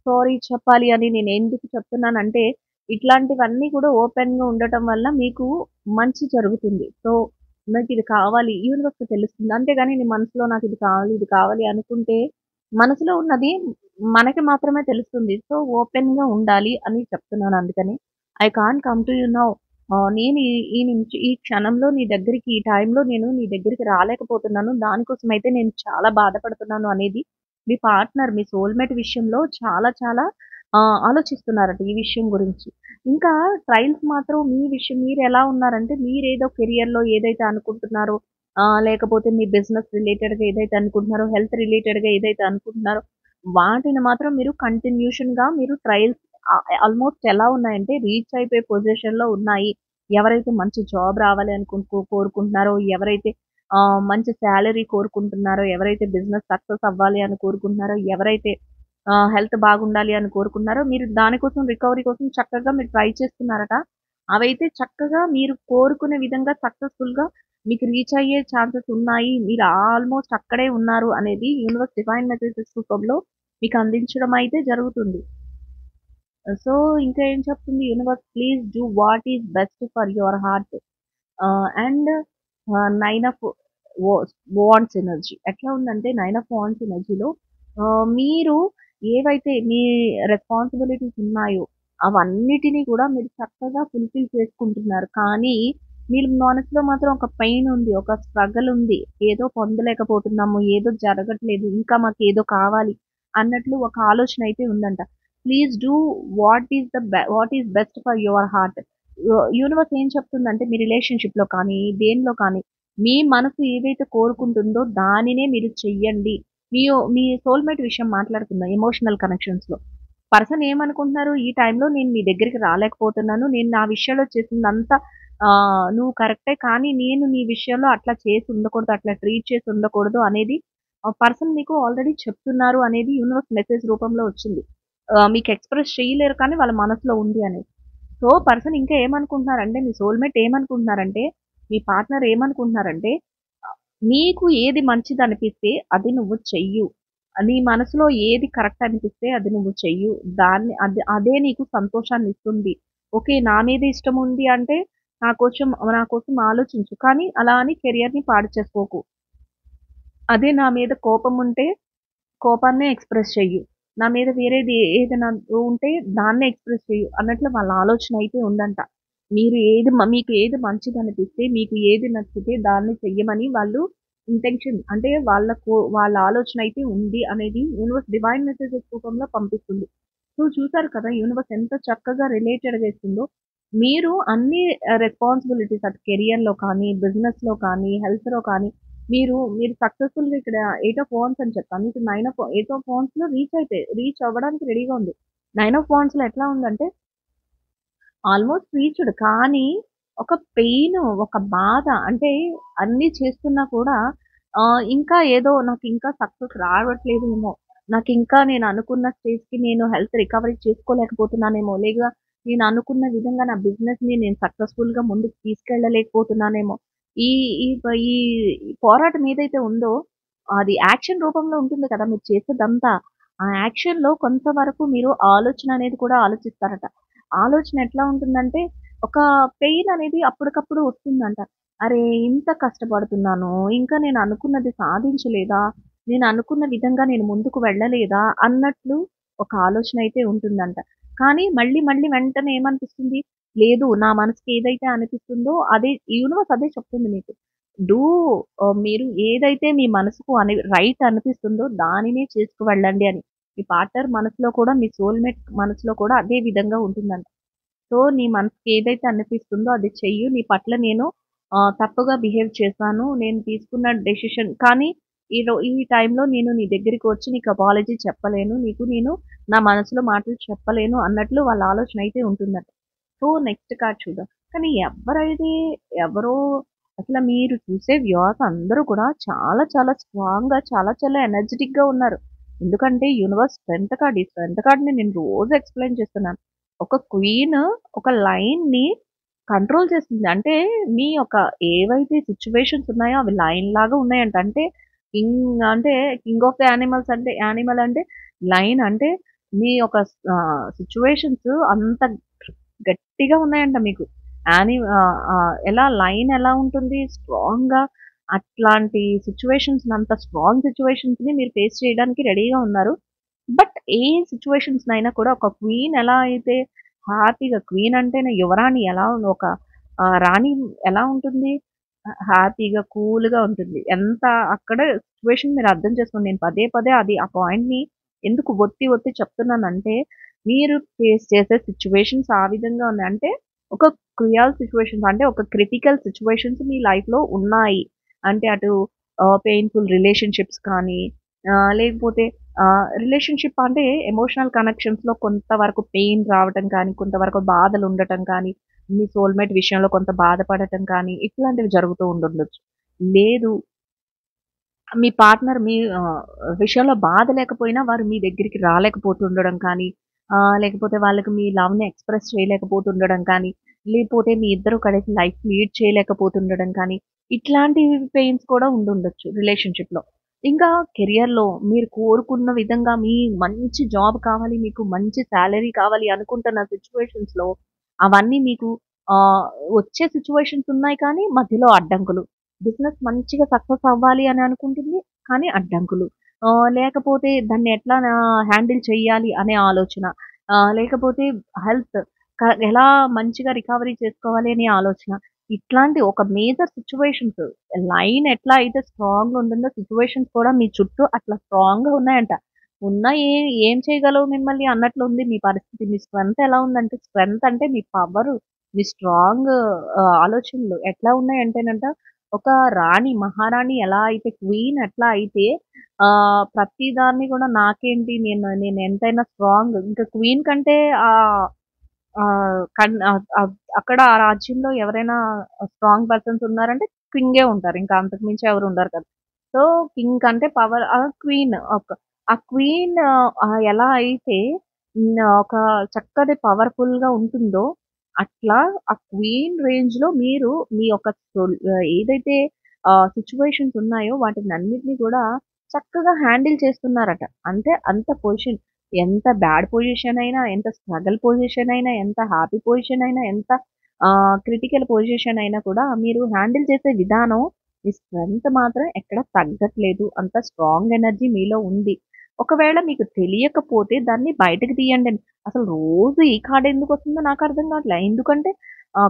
సారీ చెప్పాలి అని నేను ఎందుకు చెప్తున్నానంటే, ఇట్లాంటివన్నీ కూడా ఓపెన్‌గా ఉండటం వల్ల మీకు మంచి జరుగుతుంది. సో, నాకిది కావాలి యూనివర్స్‌కి తెలుస్తుంది. అంతేగాని నీ మనసులో నాకిది కావాలి, ఇది కావాలి అనుకుంటే, మనసులో ఉన్నది మనకి మాత్రమే తెలుస్తుంది. సో, ఓపెన్‌గా ఉండాలి అని చెప్తున్నాను అందుకని. I can't come to you now. నేను ఈ క్షణంలో నీ దగ్గరికి, ఈ టైంలో నేను నీ దగ్గరికి రాలేకపోతున్నాను. దానికోసమైతే నేను చాలా బాధపడుతున్నాను అనేది మీ పార్ట్నర్, మీ సోల్‌మేట్ విషయంలో చాలా చాలా ఆలోచిస్తున్నారట ఈ విషయం గురించి. ఇంకా ట్రయల్స్ మాత్రం మీ విషయం మీరెలా ఉన్నారంటే, మీరేదో కెరియర్‌లో ఏదైతే అనుకుంటున్నారో, లేకపోతే మీ బిజినెస్ రిలేటెడ్‌గా ఏదైతే అనుకుంటున్నారో, హెల్త్ రిలేటెడ్‌గా ఏదైతే అనుకుంటున్నారో, వాటిని మాత్రం మీరు కంటిన్యూషన్‌గా మీరు ట్రయల్స్ ఆల్‌మోస్ట్ ఎలా ఉన్నాయంటే, రీచ్ అయిపోయే పొజిషన్‌లో ఉన్నాయి. ఎవరైతే మంచి జాబ్ రావాలి కోరుకుంటున్నారో, ఎవరైతే మంచి సాలరీ కోరుకుంటున్నారో, ఎవరైతే బిజినెస్ సక్సెస్ అవ్వాలి అని కోరుకుంటున్నారో, ఎవరైతే హెల్త్ బాగుండాలి అని కోరుకుంటున్నారో, మీరు దానికోసం రికవరీ కోసం చక్కగా మీరు ట్రై చేస్తున్నారట. అవైతే చక్కగా మీరు కోరుకునే విధంగా సక్సెస్‌ఫుల్‌గా మీకు రీచ్ అయ్యే ఛాన్సెస్ ఉన్నాయి. మీరు ఆల్‌మోస్ట్ అక్కడే ఉన్నారు అనేది యూనివర్స్ డివైన్ మెసేజెస్ రూపంలో మీకు అందించడం అయితే జరుగుతుంది. సో, ఇంకా ఏం చెప్తుంది universe please do what is best for your heart. And 9 of wands energy. ఎట్లా ఉందంటే 9 ఆఫ్ వాండ్స్ ఎనర్జీలో మీరు ఏవైతే మీ రెస్పాన్సిబిలిటీస్ ఉన్నాయో అవన్నిటిని కూడా మీరు చక్కగా ఫుల్‌ఫిల్ చేసుకుంటున్నారు. కానీ మీ మనసులో మాత్రం ఒక పెయిన్ ఉంది. ఒక స్ట్రగల్ ఉంది. ఏదో పొందలేకపోతున్నాము. ఏదో జరగట్లేదు. ఇంకా మాకేదో కావాలి అన్నట్లు ఒక ఆలోచన అయితే ఉందంట. Please do what is best for your heart. Universe ఏం చెప్తుందంటే మీ రిలేషన్‌షిప్‌లో కానీ, దేనిలో కానీ మీ మనసు ఏదైతే కోరుకుంటుందో దానినే మీరు చెయ్యండి. మీ సోల్‌మేట్ విషయం మాట్లాడుకుందాం ఎమోషనల్ కనెక్షన్స్‌లో. పర్సన్ ఏమనుకుంటున్నారు, ఈ టైంలో నేను నీ దగ్గరికి రాలేకపోతున్నాను. నేను నా విషయంలో చేసిందంతా నువ్వు కరెక్టే. కానీ నేను నీ విషయంలో అట్లా చేసి ఉండకూడదు, అట్లా ట్రీట్ చేసి ఉండకూడదు అనేది పర్సన్ మీకు ఆల్రెడీ చెప్తున్నారు అనేది యూనివర్స్ మెసేజ్ రూపంలో వచ్చింది. మీకు ఎక్స్‌ప్రెస్ చేయలేరు కానీ వాళ్ళ మనసులో ఉంది అనేది. సో, పర్సన్ ఇంకా ఏమనుకుంటున్నారంటే మీ సోల్‌మేట్ ఏమనుకుంటున్నారంటే, మీ పార్ట్నర్ ఏమనుకుంటున్నారంటే నీకు ఏది మంచిదనిపిస్తే అది నువ్వు చెయ్యు. నీ మనసులో ఏది కరెక్ట్ అనిపిస్తే అది నువ్వు చెయ్యు. అదే నీకు సంతోషాన్నిస్తుంది. ఓకే. నా మీద ఇష్టముంది అంటే నా కోసం ఆలోచించు. కానీ అలా అని కెరియర్‌ని పాడు చేసుకోకు. అదే నా మీద కోపముంటే కోపాన్నే ఎక్స్‌ప్రెస్ చెయ్యు. నా మీద వేరేది ఏదైనా ఉంటే దాన్నే ఎక్స్‌ప్రెస్ చెయ్యు అన్నట్లు వాళ్ళ ఆలోచన అయితే ఉందంట. మీకు ఏది మంచిదనిపిస్తే, మీకు ఏది నచ్చితే దాన్ని చెయ్యమని వాళ్ళు ఇంటెన్షన్ అంటే వాళ్ళ ఆలోచన అయితే ఉంది అనేది యూనివర్స్ డివైన్ మెసేజెస్ రూపంలో పంపిస్తుంది. సో, చూసారు కదా! యూనివర్స్ ఎంత చక్కగా రిలేటెడ్‌గా ఇస్తుందో. మీరు అన్ని రెస్పాన్సిబిలిటీస్ అటు కెరియర్‌లో కానీ, బిజినెస్‌లో కానీ, హెల్త్‌లో కానీ మీరు సక్సెస్‌ఫుల్‌గా ఇక్కడ 8 ఆఫ్ వాండ్స్ అని చెప్పాను. మీకు 8 ఆఫ్ వాండ్స్‌లో రీచ్ అవ్వడానికి రెడీగా ఉంది. 9 ఆఫ్ వాండ్స్‌లో ఎట్లా ఉందంటే ఆల్‌మోస్ట్ రీచ్డ్. కానీ ఒక పెయిన్, ఒక బాధ అంటే అన్నీ చేస్తున్నా కూడా ఇంకా ఏదో నాకింకా సక్సెస్ రావట్లేదేమో, నాకింకా నేను అనుకున్న స్టేజ్‌కి నేను హెల్త్ రికవరీ చేసుకోలేకపోతున్నానేమో, నేను అనుకున్న విధంగా నా బిజినెస్‌ని నేను సక్సెస్‌ఫుల్‌గా ముందుకు తీసుకెళ్ళలేకపోతున్నానేమో. ఈ ఈ ఈ పోరాటం ఏదైతే ఉందో అది యాక్షన్ రూపంలో ఉంటుంది కదా! మీరు చేసేదంతా. ఆ యాక్షన్‌లో కొంతవరకు మీరు ఆలోచన అనేది కూడా ఆలోచిస్తారట. ఆలోచన ఎట్లా ఉంటుందంటే, ఒక పెయిన్ అనేది అప్పటికప్పుడు వస్తుందంట. అరే! ఇంత కష్టపడుతున్నాను. ఇంకా నేను అనుకున్నది సాధించలేదా? నేను అనుకున్న విధంగా నేను ముందుకు వెళ్ళలేదా? అన్నట్లు ఒక ఆలోచన అయితే ఉంటుందంట. కానీ మళ్ళీ వెంటనే ఏమనిపిస్తుంది? లేదు నా మనసుకి ఏదైతే అనిపిస్తుందో యూనివర్స్ అదే చెప్తుంది మీకు. డూ మీరు ఏదైతే మీ మనసుకు రైట్ అనిపిస్తుందో దానినే చేసుకు వెళ్ళండి అని. మీ పార్ట్నర్ మనసులో కూడా మీ సోల్‌మేట్ మనసులో కూడా అదే విధంగా ఉంటుందంట. సో, నీ మనసుకి ఏదైతే అనిపిస్తుందో అది చెయ్యు. నీ పట్ల నేను తప్పుగా బిహేవ్ చేశాను. నేను తీసుకున్న డెసిషన్ కానీ ఈ టైంలో నేను నీ దగ్గరికి వచ్చి నీకు అపాలజీ చెప్పలేను. నేను నా మనసులో మాటలు చెప్పలేను అన్నట్లు వాళ్ళ ఆలోచన అయితే ఉంటుందట. సో, నెక్స్ట్ కార్డ్ చూద్దాం. కానీ ఎవరో అసల మీరు చూసే వ్యూవర్స్ అందరూ కూడా చాలా చాలా స్ట్రాంగ్‌గా, చాలా చాలా ఎనర్జిటిక్‌గా ఉన్నారు. ఎందుకంటే యూనివర్స్ స్ట్రెంత్ కార్డ్. ఈ స్ట్రెంత్ కార్డ్‌ని నేను రోజు ఎక్స్‌ప్లెయిన్ చేస్తున్నాను. ఒక క్వీన్ ఒక లయన్‌ని కంట్రోల్ చేస్తుంది. అంటే మీ యొక్క ఏవైతే సిట్యుయేషన్స్ ఉన్నాయో అవి లయన్ లాగా ఉన్నాయంట. అంటే కింగ్ ఆఫ్ ది యానిమల్స్ అంటే యానిమల్ అంటే లయన్ అంటే మీ యొక్క సిట్యుయేషన్స్ అంత గట్టిగా ఉన్నాయంట మీకు. ఎలా లయన్ ఎలా ఉంటుంది స్ట్రాంగ్‌గా అట్లాంటి అంత స్ట్రాంగ్ సిట్యుయేషన్స్‌ని మీరు ఫేస్ చేయడానికి రెడీగా ఉన్నారు. బట్ ఏ సిట్యుయేషన్స్‌నైనా కూడా ఒక క్వీన్ ఎలా అయితే హ్యాపీగా క్వీన్ అంటేనే యువరాణి ఎలా ఒక రాణి ఎలా ఉంటుంది? హ్యాపీగా, కూల్‌గా ఉంటుంది. అక్కడ సిట్యుయేషన్ మీరు అర్థం చేసుకోండి. నేను పదే పదే ఆ పాయింట్‌ని ఎందుకు ఒత్తి చెప్తున్నానంటే, మీరు ఫేస్ చేసే సిట్యుయేషన్స్ ఆ విధంగా ఉన్నాయి. అంటే ఒక క్రుయల్ సిట్యుయేషన్స్ అంటే ఒక క్రిటికల్ సిట్యుయేషన్స్ మీ లైఫ్‌లో ఉన్నాయి. అంటే అటు పెయిన్‌ఫుల్ రిలేషన్‌షిప్స్ కానీ లేకపోతే రిలేషన్‌షిప్ అంటే ఎమోషనల్ కనెక్షన్స్‌లో కొంతవరకు పెయిన్ రావటం కానీ, కొంతవరకు బాధలుండటం కానీ, మీ సోల్‌మేట్ విషయంలో కొంత బాధపడటం కానీ, ఇట్లాంటివి జరుగుతూ ఉండుండొచ్చు. లేదు మీ పార్ట్నర్ విషయంలో బాధ లేకపోయినా వారు మీ దగ్గరికి రాలేకపోతుండడం కానీ, లేకపోతే వాళ్ళకి మీ లవ్‌ని ఎక్స్‌ప్రెస్ చేయలేకపోతుండడం కానీ, లేకపోతే మీ ఇద్దరు కలిసి లైఫ్ లీడ్ చేయలేకపోతుండడం కానీ, ఇట్లాంటి పెయిన్స్ కూడా ఉండుండొచ్చు రిలేషన్‌షిప్‌లో. ఇంకా కెరియర్‌లో మీరు కోరుకున్న విధంగా మంచి జాబ్ కావాలి, మీకు మంచి సాలరీ కావాలి అనుకుంటున్న సిట్యుయేషన్స్‌లో అవన్నీ మీకు ఆహ్, వచ్చే సిట్యుయేషన్స్ ఉన్నాయి కానీ మధ్యలో అడ్డంకులు. బిజినెస్ మంచిగా సక్సెస్ అవ్వాలి అని అనుకుంటుంది. కానీ అడ్డంకులు. లేకపోతే దాన్ని ఎట్లా హ్యాండిల్ చేయాలి అనే ఆలోచన. లేకపోతే హెల్త్ ఎలా మంచిగా రికవరీ చేసుకోవాలి అనే ఆలోచన. ఇట్లాంటి ఒక మేజర్ సిట్యుయేషన్స్ లైన్ ఎట్లా అయితే స్ట్రాంగ్‌గా ఉంటుందో సిట్యుయేషన్స్ కూడా మీ చుట్టూ అట్లా స్ట్రాంగ్‌గా ఉన్నాయంట. ఉన్నా ఏం చేయగలవు మిమ్మల్ని అన్నట్లు ఉంది మీ పరిస్థితి. మీ స్ట్రెంత్ ఎలా ఉందంటే స్ట్రెంత్ అంటే మీ పవరు, మీ స్ట్రాంగ్ ఆలోచనలు ఎట్లా ఉన్నాయంటేనంట ఒక మహారాణి ఎలా అయితే క్వీన్ ఎట్లా అయితే ప్రతి దాన్ని కూడా నాకేంటి నేను ఎంతైనా స్ట్రాంగ్ ఇంకా క్వీన్ కంటే ఆహ్, ఆహ్, కన్ ఆహ్, ఆహ్, అక్కడ ఆ రాజ్యంలో ఎవరైనా స్ట్రాంగ్ పర్సన్స్ ఉన్నారంటే కింగే ఉంటారు. ఇంకా అంతకు మించి ఎవరు ఉండరు కదా! సో, కింగ్ కంటే పవర్ క్వీన్ ఆ క్వీన్ ఎలా అయితే ఒక చక్కటి పవర్‌ఫుల్‌గా ఉంటుందో అట్లా ఆ క్వీన్ రేంజ్‌లో మీరు మీ యొక్క ఏదైతే సిట్యుయేషన్స్ ఉన్నాయో వాటినన్నిటిని కూడా చక్కగా హ్యాండిల్ చేస్తున్నారట. అంటే అంత పొజిషన్ ఎంత బ్యాడ్ పొజిషన్ అయినా, ఎంత స్ట్రగల్ పొజిషన్ అయినా, ఎంత హ్యాపీ పొజిషన్ అయినా, ఎంత క్రిటికల్ పొజిషన్ అయినా కూడా మీరు హ్యాండిల్ చేసే విధానం, మీ స్ట్రెంత్ మాత్రం ఎక్కడ తగ్గట్లేదు. అంత స్ట్రాంగ్ ఎనర్జీ మీలో ఉంది. ఒకవేళ మీకు తెలియకపోతే దాన్ని బయటకి తీయండి. అసలు రోజు ఈ కార్డ్ ఎందుకొస్తుందో నాకర్థం కావట్లే. ఎందుకంటే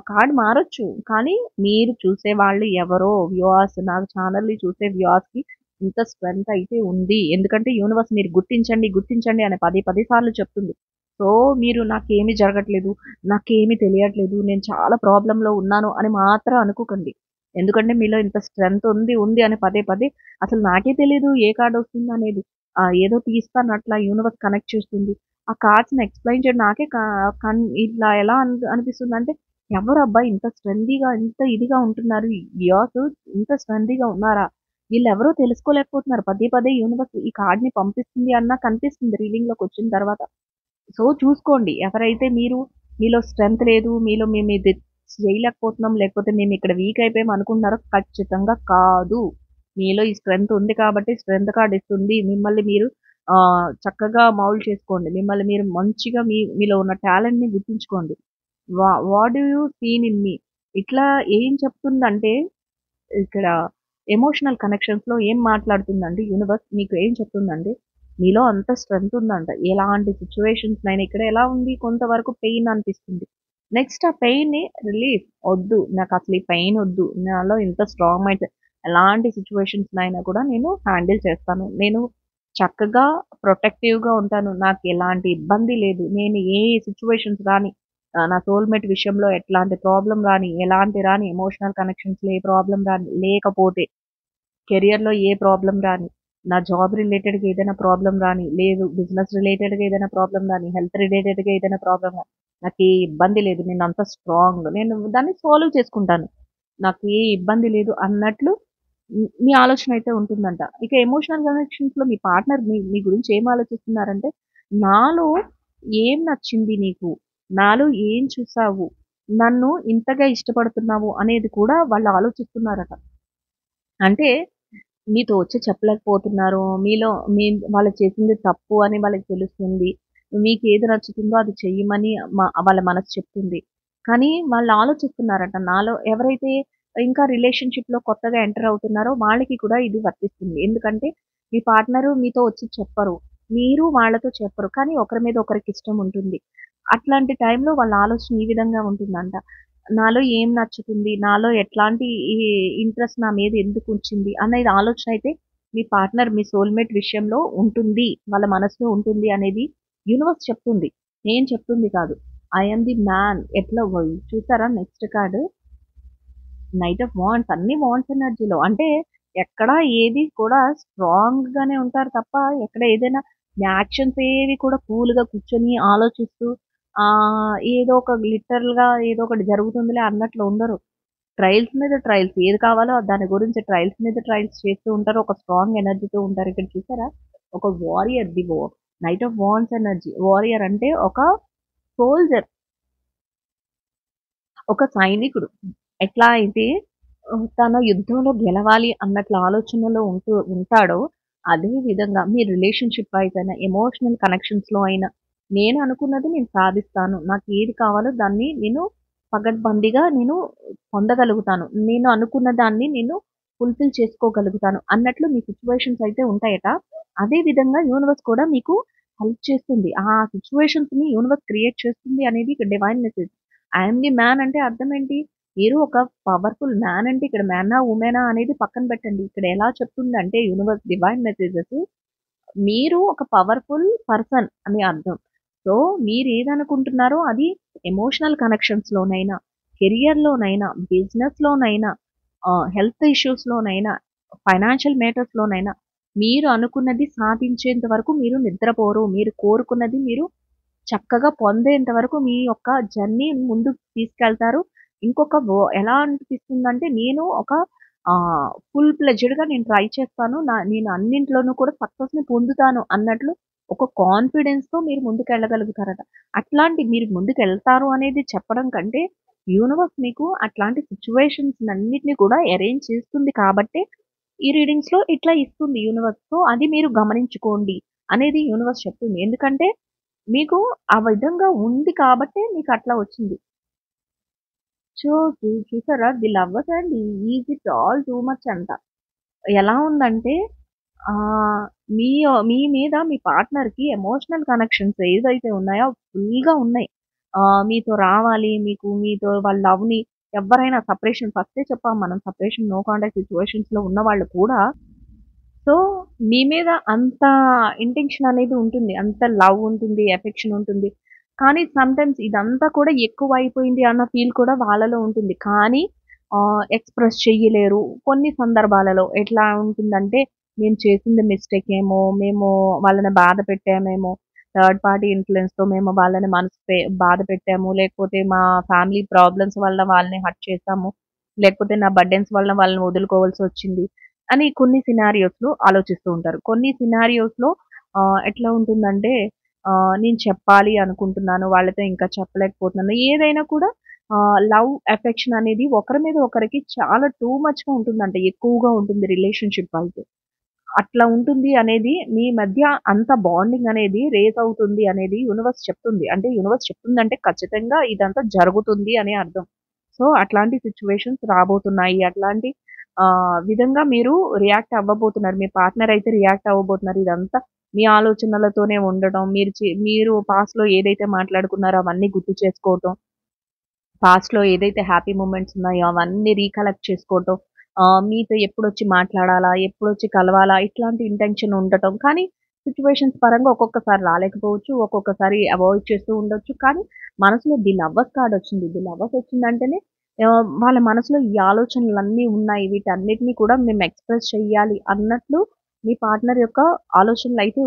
కార్డ్ మారొచ్చు. కానీ మీరు చూసేవాళ్ళు ఎవరో వ్యూవర్స్ నాకు ఛానెల్‌ని చూసే వ్యూవర్స్‌కి ఇంత స్ట్రెంత్ అయితే ఉంది. ఎందుకంటే యూనివర్స్ మీరు గుర్తించండి, గుర్తించండి అని 10, 10 సార్లు చెప్తుంది. సో, మీరు నాకేమి జరగట్లేదు, నాకేమి తెలియట్లేదు, నేను చాలా ప్రాబ్లమ్‌లో ఉన్నాను అని మాత్రం అనుకోకండి. ఎందుకంటే మీలో ఇంత స్ట్రెంత్ ఉంది, ఉంది అని పదే పదే అసలు నాకే తెలీదు ఏ కార్డ్ వస్తుందనేది. ఏదో తీస్తాను అట్లా యూనివర్స్ కనెక్ట్ చేస్తుంది. ఆ కార్డ్స్‌ని ఎక్స్‌ప్లెయిన్ చేయడం నాకే ఇట్లా ఎలా అనిపిస్తుందంటే ఎవరబ్బా ఇంత స్ట్రెంతీగా, ఇంత ఇదిగా ఉంటున్నారు. వ్యూయర్స్ ఇంత స్ట్రెంతీగా ఉన్నారా? వీళ్ళెవరో తెలుసుకోలేకపోతున్నారు. పదే పదే యూనివర్స్ ఈ కార్డ్‌ని పంపిస్తుంది అన్నా కనిపిస్తుంది రీడింగ్‌లోకొచ్చిన తర్వాత. సో, చూసుకోండి. ఎవరైతే మీలో స్ట్రెంత్ లేదు, మేము ఇది చేయలేకపోతున్నాం, లేకపోతే మేమిక్కడ వీక్ అయిపోయాం అనుకుంటున్నారో ఖచ్చితంగా కాదు. మీలో ఈ స్ట్రెంత్ ఉంది కాబట్టి స్ట్రెంత్ కార్డ్ ఇస్తుంది. మిమ్మల్ని మీరు చక్కగా మౌల్డ్ చేసుకోండి. మిమ్మల్ని మీరు మంచిగా మీలో ఉన్న టాలెంట్‌ని గుర్తించుకోండి. What do you seen in me? ఇట్లా ఏం చెప్తుందంటే ఇక్కడ ఎమోషనల్ కనెక్షన్స్‌లో ఏం మాట్లాడుతుందంటే యూనివర్స్ మీకు ఏం చెప్తుందంటే, మీలో అంత స్ట్రెంత్ ఉందంట. ఎలాంటి సిట్యుయేషన్స్‌నైనా ఇక్కడ ఎలా ఉంది కొంతవరకు పెయిన్ అనిపిస్తుంది. నెక్స్ట్ ఆ పెయిన్‌ని రిలీఫ్ ఒద్దు. నాకసలు ఈ పెయిన్ ఒద్దు. నాలో ఇంత స్ట్రాంగ్ మైండ్ ఎలాంటి సిట్యుయేషన్స్‌నైనా కూడా నేను హ్యాండిల్ చేస్తాను. నేను చక్కగా ప్రొటెక్టివ్‌గా ఉంటాను. నాకు ఎలాంటి ఇబ్బంది లేదు. నేను ఏ సిట్యుయేషన్స్ రాని నా సోల్‌మేట్ విషయంలో ఎట్లాంటి ప్రాబ్లమ్ రాని, ఎలాంటి రాని ఎమోషనల్ కనెక్షన్స్‌లో ఏ ప్రాబ్లమ్ రాని, లేకపోతే కెరియర్‌లో ఏ ప్రాబ్లమ్ రాని, నా జాబ్ రిలేటెడ్‌గా ఏదైనా ప్రాబ్లమ్ రాని, లేదు బిజినెస్ రిలేటెడ్‌గా ఏదైనా ప్రాబ్లమ్ రాని, హెల్త్ రిలేటెడ్‌గా ఏదైనా ప్రాబ్లమ్ రాని, నాకే ఇబ్బంది లేదు. నేనంత స్ట్రాంగ్. నేను దాన్ని సాల్వ్ చేసుకుంటాను. నాకు ఏ ఇబ్బంది లేదు అన్నట్లు మీ ఆలోచన అయితే ఉంటుందంట. ఇక ఎమోషనల్ కనెక్షన్స్‌లో మీ పార్ట్నర్ మీ గురించి ఏం ఆలోచిస్తున్నారంటే, నాలో ఏం నచ్చింది నీకు? నాలో ఏం చూసావు? నన్ను ఇంతగా ఇష్టపడుతున్నావు అనేది కూడా వాళ్ళు ఆలోచిస్తున్నారట. అంటే మీతో వచ్చి చెప్పలేకపోతున్నారు. మీలో మీ వాళ్ళు చేసింది తప్పు అని వాళ్ళకి తెలుస్తుంది. మీకేది నచ్చుతుందో అది చెయ్యమని వాళ్ళ మనసు చెప్తుంది. కానీ వాళ్ళు ఆలోచిస్తున్నారట. నాలో ఎవరైతే ఇంకా రిలేషన్‌షిప్‌లో కొత్తగా ఎంటర్ అవుతున్నారో వాళ్ళకి కూడా ఇది వర్తిస్తుంది. ఎందుకంటే మీ పార్ట్నరు మీతో వచ్చి చెప్పరు. మీరు వాళ్ళతో చెప్పరు. కానీ ఒకరి మీద ఒకరికి ఇష్టం ఉంటుంది. అట్లాంటి టైంలో వాళ్ళ ఆలోచన ఈ విధంగా ఉంటుందంట. నాలో ఏం నచ్చుతుంది? నాలో ఎట్లాంటి ఈ ఇంట్రెస్ట్ నా మీద ఎందుకుంచింది? అనేది ఆలోచన అయితే మీ పార్ట్నర్, మీ సోల్‌మేట్ విషయంలో ఉంటుంది. వాళ్ళ మనసులో ఉంటుంది అనేది యూనివర్స్ చెప్తుంది. నేను చెప్తుంది కాదు. ఐ యామ్ ది మ్యాన్ ఎట్లా చూసారా next card night of wands అన్ని వాండ్స్ ఎనర్జీలో. అంటే ఎక్కడ ఏది కూడా స్ట్రాంగ్‌గానే ఉంటారు తప్ప ఎక్కడ ఏదైనా మీ యాక్షన్స్ ఏవి కూడా కూల్‌గా కూర్చొని ఆలోచిస్తూ ఏదో ఒక లిటరల్‌గా ఏదో ఒకటి జరుగుతుందిలే అన్నట్లు ఉండరు. ట్రయల్స్ మీద ట్రయల్స్ ఏది కావాలో దాని గురించి ట్రయల్స్ మీద ట్రయల్స్ చేస్తూ ఉంటారు. ఒక స్ట్రాంగ్ ఎనర్జీతో ఉంటారు. ఇక్కడ చూసారా? ఒక warrior knight of wands energy. Warrior అంటే ఒక సోల్జర్. ఒక సైనికుడు. ఎట్లా అయితే తన యుద్ధంలో గెలవాలి అన్నట్లు ఆలోచనలో ఉంటాడో, అదే విధంగా మీ రిలేషన్‌షిప్ వైస్ అయినా, ఎమోషనల్ కనెక్షన్స్‌లో అయినా, నేను అనుకున్నది నేను సాధిస్తాను. నాకు ఏది కావాలో దాన్ని నేను పగడ్బందీగా నేను పొందగలుగుతాను. నేను అనుకున్న దాన్ని నేను ఫుల్‌ఫిల్ చేసుకోగలుగుతాను అన్నట్లు మీ సిట్యుయేషన్స్ అయితే ఉంటాయట. అదే విధంగా యూనివర్స్ కూడా మీకు హెల్ప్ చేస్తుంది. ఆ సిట్యుయేషన్స్‌ని యూనివర్స్ క్రియేట్ చేస్తుంది అనేది ఇక్కడ divine message. I am the man అంటే అర్థం ఏంటి? మీరు ఒక పవర్‌ఫుల్ మ్యాన్ అంటే ఇక్కడ మ్యానా, వుమెనా అనేది పక్కన పెట్టండి. ఇక్కడ ఎలా చెప్తుందంటే యూనివర్స్ డివైన్ మెసేజెస్ మీరు ఒక పవర్‌ఫుల్ పర్సన్ అని అర్థం. సో, మీరేదనుకుంటున్నారో అది ఎమోషనల్ కనెక్షన్స్‌లోనైనా, కెరియర్‌లోనైనా, బిజినెస్‌లోనైనా, హెల్త్ ఇష్యూస్‌లోనైనా, ఫైనాన్షియల్ మేటర్స్‌లోనైనా మీరు అనుకున్నది సాధించేంత వరకు మీరు నిద్రపోరు. మీరు కోరుకున్నది మీరు చక్కగా పొందేంత వరకు మీ యొక్క జర్నీ ముందుకు తీసుకెళ్తారు. ఇంకొక ఎలా అనిపిస్తుందంటే నేను ఒక ఫుల్ ప్లెడ్జ్డ్‌గా నేను ట్రై చేస్తాను. నేను అన్నింట్లోనూ కూడా సక్సెస్‌ని పొందుతాను అన్నట్లు ఒక కాన్ఫిడెన్స్‌తో మీరు ముందుకెళ్ళగలుగుతారట. అట్లాంటి మీరు ముందుకెళ్తారు అనేది చెప్పడం కంటే, యూనివర్స్ మీకు అట్లాంటి సిట్యుయేషన్స్‌నన్నిటిని కూడా అరేంజ్ చేస్తుంది కాబట్టే, ఈ రీడింగ్స్‌లో ఇట్లా ఇస్తుంది యూనివర్స్. సో, అది మీరు గమనించుకోండి అనేది యూనివర్స్ చెప్తుంది. ఎందుకంటే, మీకు ఆ విధంగా ఉంది కాబట్టే మీకట్లా వచ్చింది. సో, చూసారా the lovers and is it all too much అంట. ఎలా ఉందంటే ఆహ్, మీ మీ మీద మీ పార్ట్నర్‌కి ఎమోషనల్ కనెక్షన్స్ ఏదైతే ఉన్నాయో ఫుల్‌గా ఉన్నాయి. మీతో రావాలి, మీతో వాళ్ళ లవ్‌ని ఎవ్వరైనా సెపరేషన్ ఫస్టే చెప్పాం మనం సెపరేషన్, నో కాంటాక్ట్ సిట్యుయేషన్స్‌లో ఉన్నవాళ్ళు కూడా సో, మీ మీద అంత ఇంటెన్షన్ అనేది ఉంటుంది. అంత లవ్ ఉంటుంది, ఎఫెక్షన్ ఉంటుంది. కానీ సమ్‌టైమ్స్ ఇదంతా కూడా ఎక్కువైపోయింది అన్న ఫీల్ కూడా వాళ్ళలో ఉంటుంది. కానీ ఎక్స్‌ప్రెస్ చెయ్యలేరు. కొన్ని సందర్భాలలో ఎట్లా ఉంటుందంటే, మేము చేసింది మిస్టేక్ ఏమో, మేము వాళ్ళని బాధ పెట్టామేమో, థర్డ్ పార్టీ ఇన్‌ఫ్లూయెన్స్‌తో మేము వాళ్ళని బాధ పెట్టాము. లేకపోతే మా ఫ్యామిలీ ప్రాబ్లమ్స్ వల్ల వాళ్ళని హర్ట్ చేశాము. లేకపోతే నా బర్డెన్స్ వల్ల వాళ్ళని వదులుకోవాల్సొచ్చింది. అని కొన్ని సినారియోస్‌లో ఆలోచిస్తూ ఉంటారు. కొన్ని సినారియోస్‌లో ఎట్లా ఉంటుందంటే నేను చెప్పాలి అనుకుంటున్నాను. వాళ్ళతో ఇంకా చెప్పలేకపోతున్నాను. ఏదైనా కూడా లవ్, ఎఫెక్షన్ అనేది ఒకరి మీద ఒకరికి చాలా టూ మచ్‌గా ఉంటుందంట. ఎక్కువగా ఉంటుంది రిలేషన్‌షిప్ అయితే. అట్లా ఉంటుంది అనేది మీ మధ్య అంత బాండింగ్ అనేది రేజ్ అవుతుంది అనేది యూనివర్స్ చెప్తుంది. అంటే యూనివర్స్ చెప్తుందంటే ఖచ్చితంగా ఇదంతా జరుగుతుంది అని అర్థం. సో, అట్లాంటి సిట్యుయేషన్స్ రాబోతున్నాయి. అట్లాంటి విధంగా మీరు రియాక్ట్ అవ్వబోతున్నారు. మీ పార్ట్నర్ అయితే రియాక్ట్ అవ్వబోతున్నారు. ఇదంతా మీ ఆలోచనలతోనే ఉండటం. మీరు పాస్ట్‌లో ఏదైతే మాట్లాడుకున్నారో అవన్నీ గుర్తు చేసుకోవటం. పాస్ట్‌లో ఏదైతే హ్యాపీ మొమెంట్స్ ఉన్నాయో అవన్నీ రీకలెక్ట్ చేసుకోవటం. మీతో ఎప్పుడొచ్చి మాట్లాడాలా? ఎప్పుడొచ్చి కలవాలా? ఇట్లాంటి ఇంటెన్షన్ ఉండటం. కానీ సిట్యుయేషన్స్ పరంగా ఒక్కొక్కసారి రాలేకపోవచ్చు. ఒక్కొక్కసారి అవాయిడ్ చేస్తూ ఉండొచ్చు. కానీ మనసులో ది లవర్స్ కార్డ్ వచ్చింది. ది లవర్స్ వచ్చిందంటేనే వాళ్ళ మనసులో ఈ ఆలోచనలన్నీ ఉన్నాయి. వీటన్నిటిని కూడా మేము ఎక్స్‌ప్రెస్ చెయ్యాలి అన్నట్లు మీ పార్ట్నర్ యొక్క ఆలోచనలైతే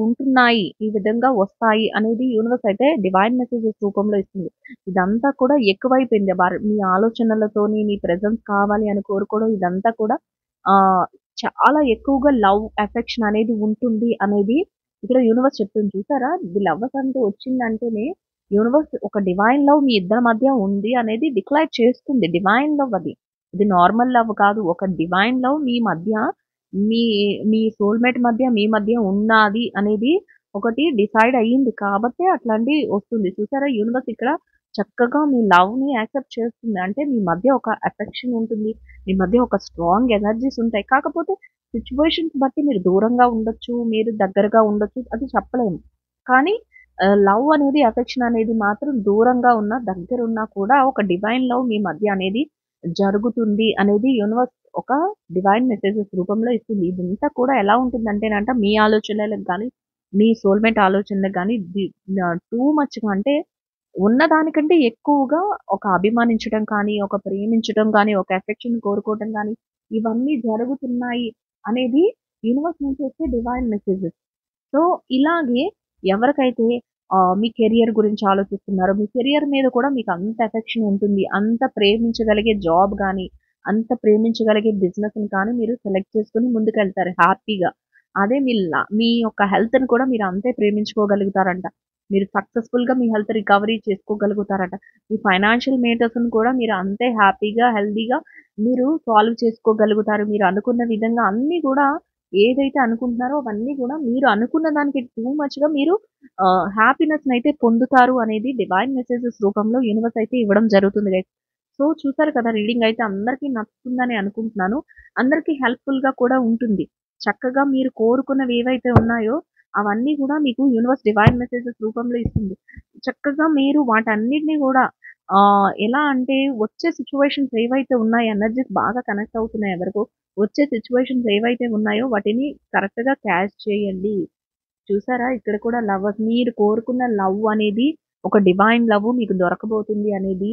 ఉంటున్నాయి. ఈ విధంగా వస్తాయి అనేది యూనివర్స్ అయితే డివైన్ మెసేజెస్ రూపంలో ఇస్తుంది. ఇదంతా కూడా ఎక్కువైపోయింది. మీ ఆలోచనలతోని మీ ప్రెజెన్స్ కావాలి అని కోరుకోవడం ఇదంతా కూడా ఆహ్, చాలా ఎక్కువగా లవ్, ఎఫెక్షన్ అనేది ఉంటుంది అనేది ఇక్కడ యూనివర్స్ చెప్తుంది. చూసారా? ఇది లవ్వర్స్ అంటూ వచ్చిందంటేనే యూనివర్స్ ఒక డివైన్ లవ్ మీ ఇద్దరి మధ్య ఉంది అనేది డిక్లేర్ చేస్తుంది. డివైన్ లవ్ అది. ఇది నార్మల్ లవ్ కాదు. ఒక డివైన్ లవ్ మీ మధ్య మీ మీ సోల్‌మేట్ మధ్య మీ మధ్య ఉన్నాది అనేది ఒకటి డిసైడ్ అయ్యింది కాబట్టే అట్లాంటివి వస్తుంది. చూసారా? యూనివర్స్ ఇక్కడ చక్కగా మీ లవ్‌ని యాక్సెప్ట్ చేస్తుంది. అంటే మీ మధ్య ఒక అఫెక్షన్ ఉంటుంది. మీ మధ్య ఒక స్ట్రాంగ్ ఎనర్జీస్ ఉంటాయి. కాకపోతే సిట్యుయేషన్స్ బట్టి మీరు దూరంగా ఉండొచ్చు. మీరు దగ్గరగా ఉండొచ్చు. అది చెప్పలేము. కానీ లవ్ అనేది, అఫెక్షన్ అనేది మాత్రం దూరంగా ఉన్నా, దగ్గరున్నా కూడా ఒక డివైన్ లవ్ మీ మధ్య అనేది జరుగుతుంది అనేది యూనివర్స్ ఒక డివైన్ మెసేజెస్ రూపంలో ఇస్తుంది. ఇదంతా కూడా ఎలా ఉంటుందంటేనంట మీ ఆలోచనలకు గాని, మీ సోల్‌మేట్ ఆలోచనలకు గాని టూ మచ్‌గా అంటే ఉన్నదానికంటే ఎక్కువగా ఒక అభిమానించడం కానీ, ఒక ప్రేమించడం గానీ, ఒక ఎఫెక్షన్ కోరుకోవటం గానీ, ఇవన్నీ జరుగుతున్నాయి అనేది యూనివర్స్ నుంచి వచ్చే డివైన్ మెసేజెస్. సో, ఇలాగే ఎవరికైతే మీ కెరియర్ గురించి ఆలోచిస్తున్నారో, మీ కెరియర్ మీద కూడా మీకు అంత ఎఫెక్షన్ ఉంటుంది. అంత ప్రేమించగలిగే జాబ్ గాని, అంత ప్రేమించగలిగే బిజినెస్‌ని కానీ మీరు సెలెక్ట్ చేసుకొని ముందుకెళ్తారు హ్యాపీగా. అదే మీ యొక్క హెల్త్‌ని కూడా మీరు అంతే ప్రేమించుకోగలుగుతారంట. మీరు సక్సెస్‌ఫుల్‌గా మీ హెల్త్ రికవరీ చేసుకోగలుగుతారట. మీ ఫైనాన్షియల్ మేటర్స్‌ని కూడా మీరు అంతే హ్యాపీగా, హెల్తీగా మీరు సాల్వ్ చేసుకోగలుగుతారు. మీరు అనుకున్న విధంగా అన్నీ గూడా ఏదైతే అనుకుంటున్నారో అవన్నీ గూడా మీరు అనుకున్న దానికి టూ మచ్‌గా మీరు హ్యాపీనెస్‌నయితే పొందుతారు అనేది డివైన్ మెసేజెస్ రూపంలో యూనివర్స్ అయితే ఇవ్వడం జరుగుతుంది గైస్. సో, చూసారు కదా! రీడింగ్ అయితే అందరికీ నచ్చుతుందని అనుకుంటున్నాను. అందరికీ హెల్ప్‌ఫుల్‌గా కూడా ఉంటుంది. చక్కగా మీరు కోరుకున్నవి ఏవైతే ఉన్నాయో అవన్నీ గూడా మీకు యూనివర్స్ డివైన్ మెసేజెస్ రూపంలో ఇస్తుంది. చక్కగా మీరు వాటన్నిటిని గూడా ఎలా అంటే వచ్చే సిట్యుయేషన్స్ ఏవైతే ఉన్నాయో ఎనర్జీస్ బాగా కనెక్ట్ అవుతున్నాయి ఎవరికో వచ్చే సిట్యుయేషన్స్ ఏవైతే ఉన్నాయో వాటిని కరెక్ట్‌గా క్యాచ్ చేయండి. చూసారా? ఇక్కడ కూడా మీరు కోరుకున్న లవ్ అనేది ఒక డివైన్ లవ్ మీకు దొరకబోతుంది అనేది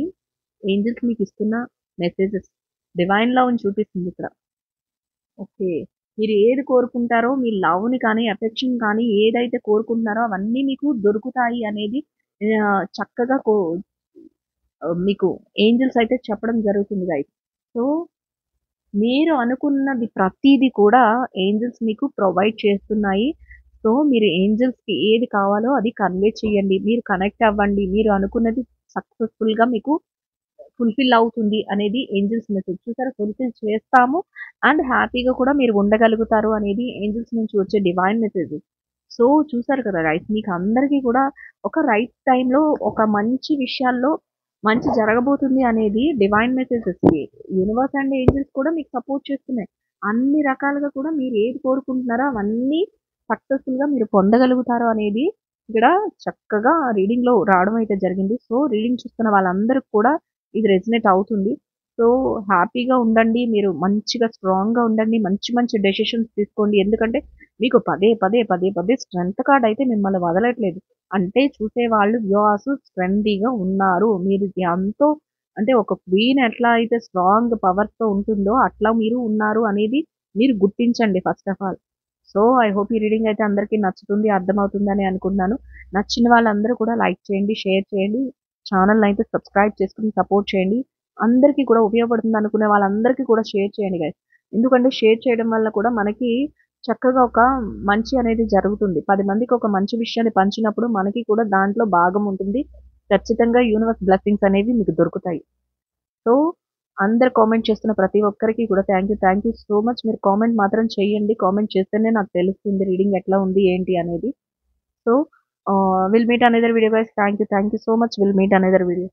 ఏంజెల్స్ మీకిస్తున్న మెసేజెస్. డివైన్ లవ్‌ని చూపిస్తుంది ఇక్కడ. ఓకే. మీరు ఏది కోరుకుంటారో మీ లవ్‌ని కానీ, ఎఫెక్షన్ కానీ ఏదైతే కోరుకుంటున్నారో అవన్నీ మీకు దొరుకుతాయి అనేది చక్కగా మీకు ఏంజెల్స్ అయితే చెప్పడం జరుగుతుంది గైస్. సో మీరు అనుకున్నది ప్రతీది కూడా ఏంజెల్స్ మీకు ప్రొవైడ్ చేస్తున్నాయి. సో మీరు ఏంజెల్స్‌కి ఏది కావాలో అది కన్వే చేయండి. మీరు కనెక్ట్ అవ్వండి. మీరు అనుకున్నది సక్సెస్‌ఫుల్‌గా మీకు ఫుల్‌ఫిల్ అవుతుంది అనేది ఏంజెల్స్ మెసేజ్. చూసారా, ఫుల్‌ఫిల్ చేస్తాము అండ్ హ్యాపీగా కూడా మీరు ఉండగలుగుతారు అనేది ఏంజెల్స్ నుంచి వచ్చే డివైన్ మెసేజ్. సో చూసారు కదా గైస్, మీకు అందరికీ కూడా ఒక రైట్ టైంలో ఒక మంచి విషయాల్లో మంచి జరగబోతుంది అనేది divine messages. Universe and angels కూడా మీకు సపోర్ట్ చేస్తున్నాయి. అన్ని రకాలుగా కూడా మీరు ఏది కోరుకుంటున్నారో అవన్నీ సక్సెస్ఫుల్‌గా మీరు పొందగలుగుతారు అనేది ఇక్కడ చక్కగా రీడింగ్‌లో రావడం అయితే జరిగింది. సో రీడింగ్ చూస్తున్న వాళ్ళందరికి కూడా ఇది రెజొనేట్ అవుతుంది. సో హ్యాపీగా ఉండండి. మీరు మంచిగా స్ట్రాంగ్‌గా ఉండండి. మంచి మంచి డెసిషన్స్ తీసుకోండి. ఎందుకంటే మీకు పదే స్ట్రెంత్ కార్డ్ అయితే మిమ్మల్ని వదలట్లేదు. అంటే చూసేవాళ్ళు వ్యూవర్స్ స్ట్రెంతీగా ఉన్నారు. మీరు ఎంతో అంటే ఒక క్వీన్ ఎట్లా అయితే స్ట్రాంగ్ పవర్‌తో ఉంటుందో అట్లా మీరు ఉన్నారు అనేది మీరు గుర్తించండి first of all. So I hope ఈ రీడింగ్ అయితే అందరికీ నచ్చుతుంది, అర్థమవుతుందని అనుకుంటున్నాను. నచ్చిన వాళ్ళందరూ కూడా లైక్ చేయండి, షేర్ చేయండి. ఛానల్‌ని అయితే సబ్స్క్రైబ్ చేసుకొని సపోర్ట్ చేయండి. అందరికీ కూడా ఉపయోగపడుతుంది అనుకునే వాళ్ళందరికీ కూడా షేర్ చేయండి గైస్. ఎందుకంటే షేర్ చేయడం వల్ల కూడా మనకి చక్కగా ఒక మంచి అనేది జరుగుతుంది. 10 మందికి ఒక మంచి విషయాన్ని పంచినప్పుడు మనకి కూడా దాంట్లో భాగం ఉంటుంది. ఖచ్చితంగా యూనివర్స్ బ్లెస్సింగ్స్ అనేవి మీకు దొరుకుతాయి. సో అందరు కామెంట్ చేస్తున్న ప్రతి ఒక్కరికి కూడా థ్యాంక్ యూ సో మచ్. మీరు కామెంట్ మాత్రం చేయండి. కామెంట్ చేస్తేనే నాకు తెలుస్తుంది రీడింగ్ ఎట్లా ఉంది ఏంటి అనేది. So will meet another video guys. Thank you so much. Will meet another video.